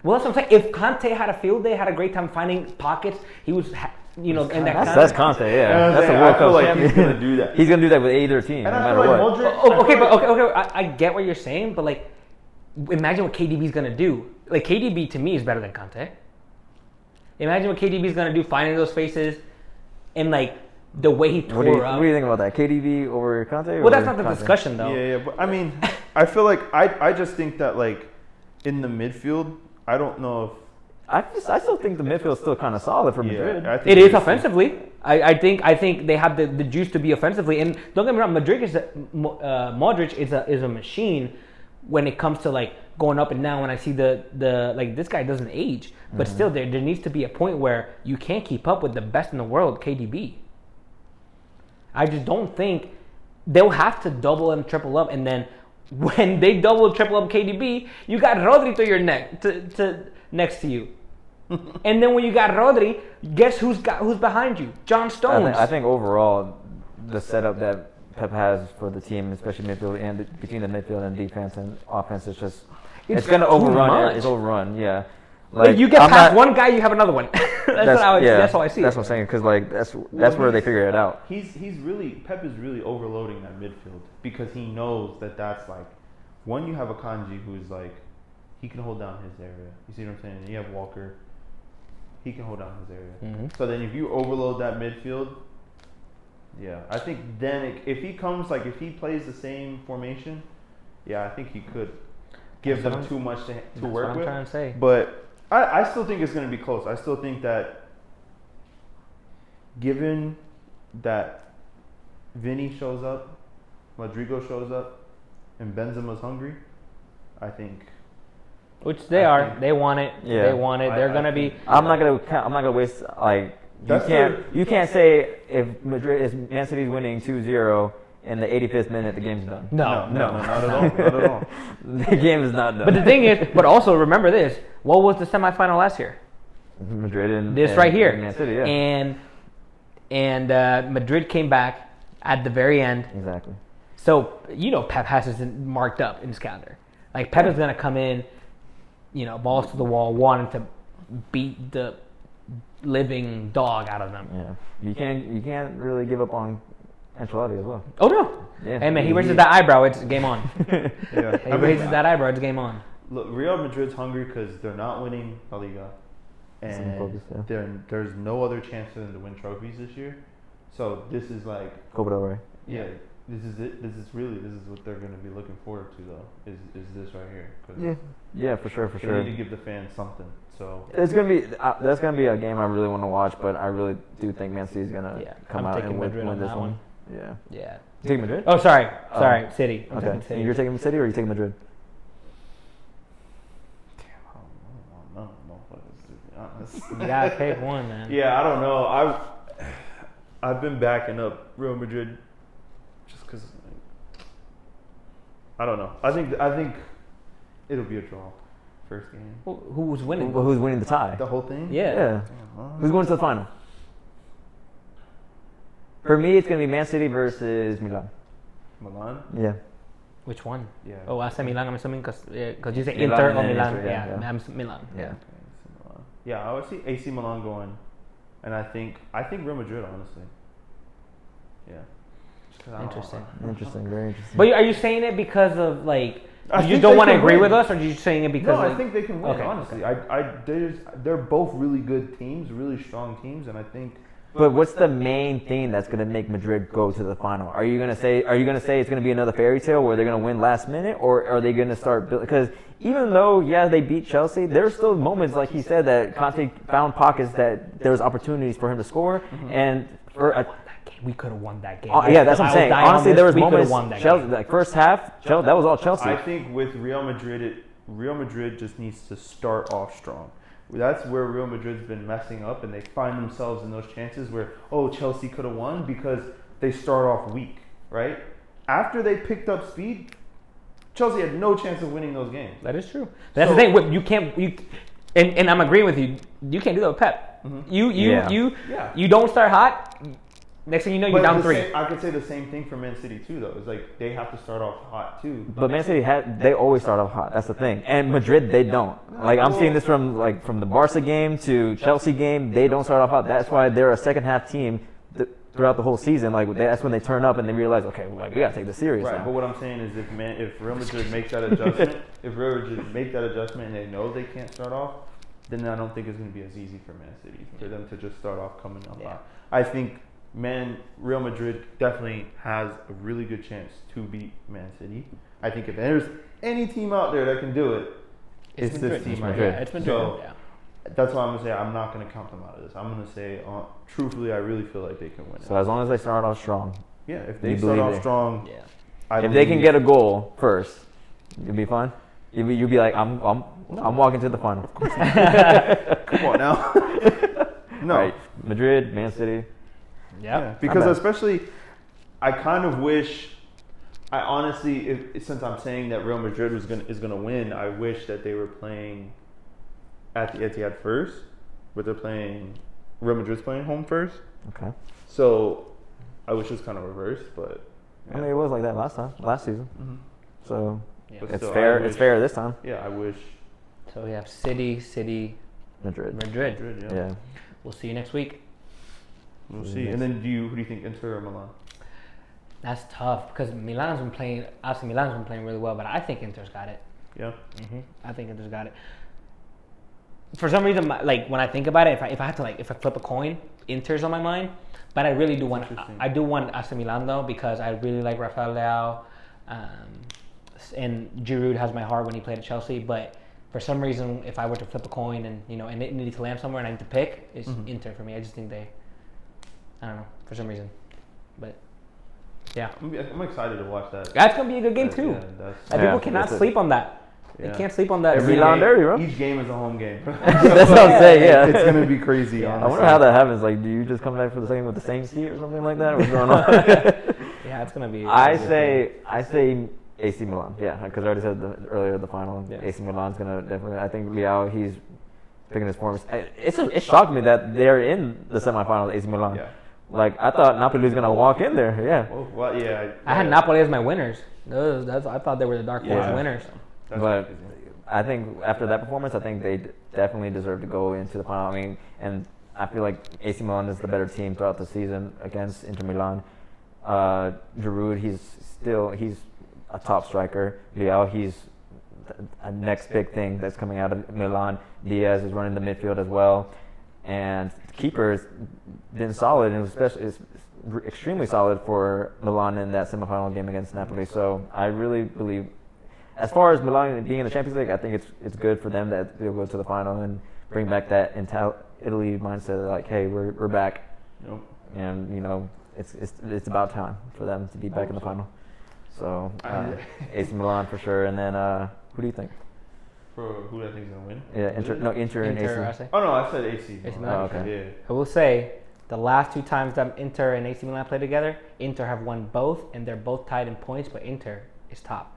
[SPEAKER 2] Well, that's what I'm saying. If Kante had a field day, had a great time finding pockets, he was you know, in that
[SPEAKER 1] That's Conte, yeah.
[SPEAKER 3] You know what I'm
[SPEAKER 1] That's a
[SPEAKER 3] saying?
[SPEAKER 1] World
[SPEAKER 3] I feel
[SPEAKER 1] Cup
[SPEAKER 3] like
[SPEAKER 1] champion.
[SPEAKER 3] he's gonna do that.
[SPEAKER 1] He's gonna do that with either team,
[SPEAKER 3] And
[SPEAKER 1] no
[SPEAKER 3] I
[SPEAKER 1] matter
[SPEAKER 3] feel like
[SPEAKER 1] what.
[SPEAKER 3] Modric.
[SPEAKER 2] Okay, but okay. I get what you're saying, but like, imagine what KDB's gonna do. Like KDB to me is better than Conte. Imagine what KDB's gonna do, finding those spaces, and like the way he tore
[SPEAKER 1] What
[SPEAKER 2] up.
[SPEAKER 1] do you think about that? KDB over Conte?
[SPEAKER 2] Well, that's not the discussion though.
[SPEAKER 3] Yeah, but I mean, I feel like I just think that like in the midfield, I don't know if
[SPEAKER 1] I still think the midfield's still kind of solid for Madrid.
[SPEAKER 3] I think
[SPEAKER 2] It is
[SPEAKER 3] it's-
[SPEAKER 2] offensively. I think they have the juice to be offensively. And don't get me wrong, Modric is a machine when it comes to like going up and down. When I see the like this guy doesn't age, but still there needs to be a point where you can't keep up with the best in the world, KDB. I just don't think they'll have to double and triple up, and then when they double and triple up KDB, you got Rodri to your neck to next to you. And then when you got Rodri, guess who's behind you? John Stones.
[SPEAKER 1] I think overall, the setup that Pep has for the team, especially midfield and between the midfield and defense and offense, is just it's going to
[SPEAKER 2] too
[SPEAKER 1] overrun.
[SPEAKER 2] much.
[SPEAKER 1] It's overrun. Yeah.
[SPEAKER 2] Like you get past one guy, you have another one. that's how I see
[SPEAKER 1] That's
[SPEAKER 2] it.
[SPEAKER 1] what I'm saying. Because like that's where they figure it out.
[SPEAKER 3] He's really Pep is really overloading that midfield because he knows that that's like one, you have a Kanji who's like he can hold down his area. You see what I'm saying? And you have Walker. He can hold down his area.
[SPEAKER 2] Mm-hmm.
[SPEAKER 3] So then if you overload that midfield, yeah, I think then if he plays the same formation, yeah, I think he could give them too much to work
[SPEAKER 2] what I'm
[SPEAKER 3] with.
[SPEAKER 2] trying to say.
[SPEAKER 3] But I still think it's going to be close. I still think that given that Vinny shows up, Rodrigo shows up, and Benzema's hungry, I think.
[SPEAKER 2] Which they are. They want it.
[SPEAKER 1] Yeah.
[SPEAKER 2] They want it. They're gonna be.
[SPEAKER 1] I'm not gonna waste like you can't say if Man City's winning 2-0 in the 85th minute the game's done.
[SPEAKER 2] No.
[SPEAKER 3] Not at all. Not at all.
[SPEAKER 1] The game is not done.
[SPEAKER 2] But the thing is, but also remember this: what was the semifinal last year?
[SPEAKER 1] Madrid and
[SPEAKER 2] This right here.
[SPEAKER 1] Man City, yeah.
[SPEAKER 2] And Madrid came back at the very end.
[SPEAKER 1] Exactly.
[SPEAKER 2] So Pep has this marked up in his calendar. Like Pep is gonna come in, balls to the wall, wanting to beat the living dog out of them.
[SPEAKER 1] Yeah. You can't really give up on Ancelotti as well.
[SPEAKER 2] Oh no!
[SPEAKER 1] Yeah.
[SPEAKER 2] Hey man, he raises that eyebrow, it's game on.
[SPEAKER 3] Yeah.
[SPEAKER 2] He raises that eyebrow, it's game on.
[SPEAKER 3] Look, Real Madrid's hungry because they're not winning La Liga, and
[SPEAKER 1] focus, yeah.
[SPEAKER 3] there's no other chance for them to win trophies this year. So this is like,
[SPEAKER 1] Copa del Rey.
[SPEAKER 3] yeah, this is it. This is what they're going to be looking forward to though. Is this right here? 'Cause
[SPEAKER 1] Yeah, for sure.
[SPEAKER 3] they need to give the fans something. So
[SPEAKER 1] It's gonna be that's gonna be a game I really want to watch, but I really do think Man City's gonna come
[SPEAKER 2] I'm
[SPEAKER 1] out
[SPEAKER 2] taking
[SPEAKER 1] and
[SPEAKER 2] Madrid
[SPEAKER 1] win
[SPEAKER 2] on
[SPEAKER 1] this
[SPEAKER 2] that
[SPEAKER 1] one.
[SPEAKER 2] one.
[SPEAKER 1] Yeah.
[SPEAKER 2] Yeah.
[SPEAKER 1] You taking Madrid?
[SPEAKER 2] Oh, sorry, City. I'm
[SPEAKER 1] Okay.
[SPEAKER 2] taking City.
[SPEAKER 1] You're taking City or are you taking Madrid?
[SPEAKER 3] I don't know, to be honest.
[SPEAKER 2] You gotta pick one, man.
[SPEAKER 3] Yeah, I don't know. I've been backing up Real Madrid just because I don't know. I think it'll be a draw. First game.
[SPEAKER 2] Who's winning?
[SPEAKER 1] Who's winning the tie?
[SPEAKER 3] The whole thing?
[SPEAKER 2] Yeah.
[SPEAKER 1] Yeah. Who's going to the final? For me, it's gonna be Man City versus Milan.
[SPEAKER 3] Milan?
[SPEAKER 1] Yeah.
[SPEAKER 2] Which one?
[SPEAKER 3] Yeah.
[SPEAKER 2] Oh, AC Milan, I'm assuming, because you say
[SPEAKER 1] Milan
[SPEAKER 2] Inter
[SPEAKER 1] and
[SPEAKER 2] or
[SPEAKER 1] then
[SPEAKER 2] Milan.
[SPEAKER 1] Inter, yeah.
[SPEAKER 2] I'm Milan.
[SPEAKER 1] Yeah.
[SPEAKER 3] AC Milan. Yeah, I would see AC Milan going, and I think Real Madrid, honestly. Yeah. Just 'cause I don't know.
[SPEAKER 2] Interesting.
[SPEAKER 1] Interesting. Very interesting.
[SPEAKER 2] But are you saying it because of like
[SPEAKER 3] I
[SPEAKER 2] you
[SPEAKER 3] think
[SPEAKER 2] don't
[SPEAKER 3] they
[SPEAKER 2] want to
[SPEAKER 3] can
[SPEAKER 2] agree
[SPEAKER 3] win.
[SPEAKER 2] with us, or are you saying it because?
[SPEAKER 3] No, I
[SPEAKER 2] like,
[SPEAKER 3] think they can win.
[SPEAKER 2] Okay,
[SPEAKER 3] Honestly,
[SPEAKER 2] okay.
[SPEAKER 3] they're both really good teams, really strong teams, and I think.
[SPEAKER 1] But what's the main thing that's gonna make Madrid go to the final? Are you gonna say it's gonna be another fairy tale where they're gonna win last minute, or are they gonna start because even though they beat Chelsea, there's still moments like he said that Conte found pockets that there was opportunities for him to score, and for a,
[SPEAKER 2] we could have won that game.
[SPEAKER 1] yeah, that's what I'm saying. Honestly, there was moments
[SPEAKER 2] won that
[SPEAKER 1] Chelsea,
[SPEAKER 2] game.
[SPEAKER 1] like first half, Chelsea, that was all Chelsea.
[SPEAKER 3] I think with Real Madrid, Real Madrid just needs to start off strong. That's where Real Madrid's been messing up, and they find themselves in those chances where, Chelsea could have won because they start off weak, right? After they picked up speed, Chelsea had no chance of winning those games.
[SPEAKER 2] That is true. That's the thing. You can't. And I'm agreeing with you. You can't do that with Pep.
[SPEAKER 3] Mhm.
[SPEAKER 2] You
[SPEAKER 3] Yeah.
[SPEAKER 2] don't start hot. Next thing you know, you're
[SPEAKER 3] But
[SPEAKER 2] down 3.
[SPEAKER 3] I could say the same thing for Man City too, though. It's like they have to start off hot too.
[SPEAKER 1] But Man City they always start off hot. That's the thing. And Madrid, they don't. Like I'm seeing this from the Barca game to Chelsea game. They don't start off hot. That's why they're a second half team throughout the whole season. Like that's when they turn up and they realize, okay, like we gotta take this serious
[SPEAKER 3] Right.
[SPEAKER 1] now.
[SPEAKER 3] But what I'm saying is, if Real Madrid makes that adjustment, and they know they can't start off, then I don't think it's going to be as easy for Man City for them to just start off coming up hot. I think Real Madrid definitely has a really good chance to beat Man City. I think if there's any team out there that can do it, it's this team right here.
[SPEAKER 2] Yeah, it's Madrid.
[SPEAKER 3] So that's why I'm going to say I'm not going to count them out of this. I'm going to say, truthfully, I really feel like they can win it.
[SPEAKER 1] So as long as they start off strong,
[SPEAKER 3] Yeah, if they start off strong,
[SPEAKER 1] if they can get a goal first, you'll be fine. You'll be like, I'm walking to the final.
[SPEAKER 3] Come on now. No.
[SPEAKER 1] Right. Madrid, Man City.
[SPEAKER 3] Yeah, because especially, I kind of wish. I honestly, since I'm saying that Real Madrid is gonna win, I wish that they were playing at the Etihad first, but they're playing. Real Madrid's playing home first.
[SPEAKER 1] Okay.
[SPEAKER 3] So, I wish it was kind of reversed, but.
[SPEAKER 1] I mean, it was like that last season.
[SPEAKER 3] Mm-hmm.
[SPEAKER 1] So
[SPEAKER 3] But
[SPEAKER 1] it's
[SPEAKER 3] still,
[SPEAKER 1] fair.
[SPEAKER 3] I wish-
[SPEAKER 1] It's fair this time.
[SPEAKER 3] Yeah, I wish.
[SPEAKER 2] So we have City,
[SPEAKER 1] Madrid.
[SPEAKER 2] Madrid.
[SPEAKER 1] Yeah.
[SPEAKER 2] We'll see you next week.
[SPEAKER 3] We'll see. And then, who do you think, Inter or Milan?
[SPEAKER 2] That's tough because Milan's been playing. Obviously, Milan's been playing really well, but I think Inter's got it.
[SPEAKER 3] Yeah.
[SPEAKER 2] I think Inter's got it. For some reason, like when I think about it, if I flip a coin, Inter's on my mind. But I really do want. I do want AC Milan though because I really like Rafael Leao, and Giroud has my heart when he played at Chelsea. But for some reason, if I were to flip a coin and and it needed to land somewhere and I need to pick, it's Inter for me. I just think I don't know, for some reason, but yeah,
[SPEAKER 3] I'm excited to watch that.
[SPEAKER 2] that's gonna be a good game too.
[SPEAKER 3] Yeah,
[SPEAKER 2] And people cannot sleep on that. They can't sleep on that.
[SPEAKER 1] Every Milan derby, bro.
[SPEAKER 3] Each game is a home game.
[SPEAKER 1] That's what I'm saying. Yeah.
[SPEAKER 3] It's gonna be crazy.
[SPEAKER 1] I
[SPEAKER 3] Honestly.
[SPEAKER 1] wonder how that happens. Like, do you just come back for the second with the same seat or something like that? What's going on?
[SPEAKER 2] Yeah, it's gonna be.
[SPEAKER 1] I say AC Milan. Yeah, because I already said earlier the final.
[SPEAKER 2] Yeah.
[SPEAKER 1] AC Milan's gonna definitely. I think Leao, he's picking his form. It shocked me that they're in the semifinals. AC Milan.
[SPEAKER 3] Yeah.
[SPEAKER 1] Like I thought Napoli was gonna walk in there. Yeah.
[SPEAKER 3] Well, yeah.
[SPEAKER 2] I had Napoli as my winners. I thought they were the dark horse winners.
[SPEAKER 1] But I think after that performance, I think they definitely deserve to go into the final. I mean, and I feel like AC Milan is the better team throughout the season against Inter Milan. Giroud, he's a top striker. Leao, he's a next big thing that's coming out of Milan. Diaz is running the midfield as well, and the keeper has been solid and especially is extremely solid for Milan in that semifinal game against Napoli. So I really believe. As far as Milan being in the Champions League, I think it's good for them that they'll go to the final and bring back that Italy mindset. Like, hey, we're back, and it's about time for them to be back in the final. So AC Milan for sure, and then who do you think?
[SPEAKER 3] For who I think is gonna win?
[SPEAKER 1] Yeah, Inter and AC.
[SPEAKER 3] Oh no, I said AC.
[SPEAKER 2] AC Milan.
[SPEAKER 1] Oh, okay.
[SPEAKER 3] Yeah.
[SPEAKER 2] I will say the last 2 times that Inter and AC Milan played together, Inter have won both, and they're both tied in points, but Inter is top.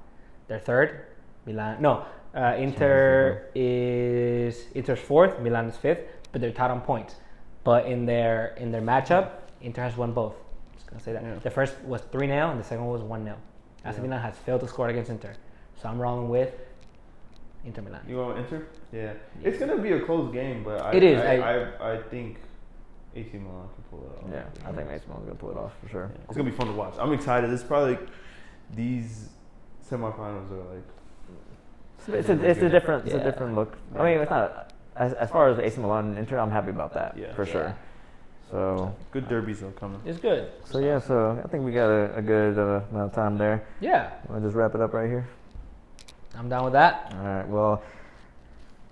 [SPEAKER 2] They're third. Inter Inter's fourth. Milan is fifth, but they're tied on points. But in their matchup, Inter has won both. Just gonna say that.
[SPEAKER 3] Yeah.
[SPEAKER 2] The first was 3-0, and the second one was 1-0. AC Milan has failed to score against Inter, so I'm rolling with Inter Milan.
[SPEAKER 3] You want Inter? Yeah. It's gonna be a close game, but
[SPEAKER 2] It is.
[SPEAKER 3] I think AC Milan can pull it off.
[SPEAKER 1] Yeah, I think AC Milan's gonna pull it off for sure.
[SPEAKER 3] Yeah. It's gonna be fun to watch. I'm excited. It's probably these semifinals are like.
[SPEAKER 1] It's a different look. I mean, it's not as far as AC Milan and Inter. I'm happy about that for sure. So
[SPEAKER 3] good derbies are coming.
[SPEAKER 2] It's good.
[SPEAKER 1] So I think we got a good amount of time there.
[SPEAKER 2] Yeah.
[SPEAKER 1] We'll just wrap it up right here.
[SPEAKER 2] I'm down with that.
[SPEAKER 1] All right. Well,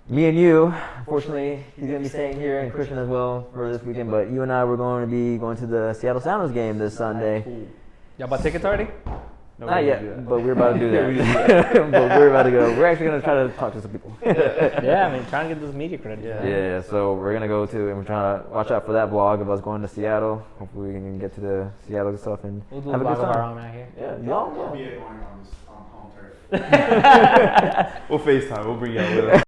[SPEAKER 1] me and you, unfortunately, he's gonna be staying here, and Christian as well for this weekend. But you and I were going to be going to the Seattle Sounders game this Sunday.
[SPEAKER 3] Cool.
[SPEAKER 2] Y'all bought tickets already?
[SPEAKER 3] No,
[SPEAKER 1] Not yet, but we're about to do that. But we're about to go. We're actually going to try to talk to some people.
[SPEAKER 2] Yeah, I mean, trying to get this media credit.
[SPEAKER 1] Yeah, so we're going to go to, and we're trying to watch out for that vlog of us going to Seattle. Hopefully we can get to the Seattle stuff and
[SPEAKER 2] We'll do
[SPEAKER 1] have a
[SPEAKER 2] a
[SPEAKER 1] good
[SPEAKER 2] vlog of our
[SPEAKER 1] time.
[SPEAKER 2] own out here.
[SPEAKER 1] Yeah,
[SPEAKER 4] I'll be going on home turf.
[SPEAKER 3] We'll FaceTime. We'll bring you out with us.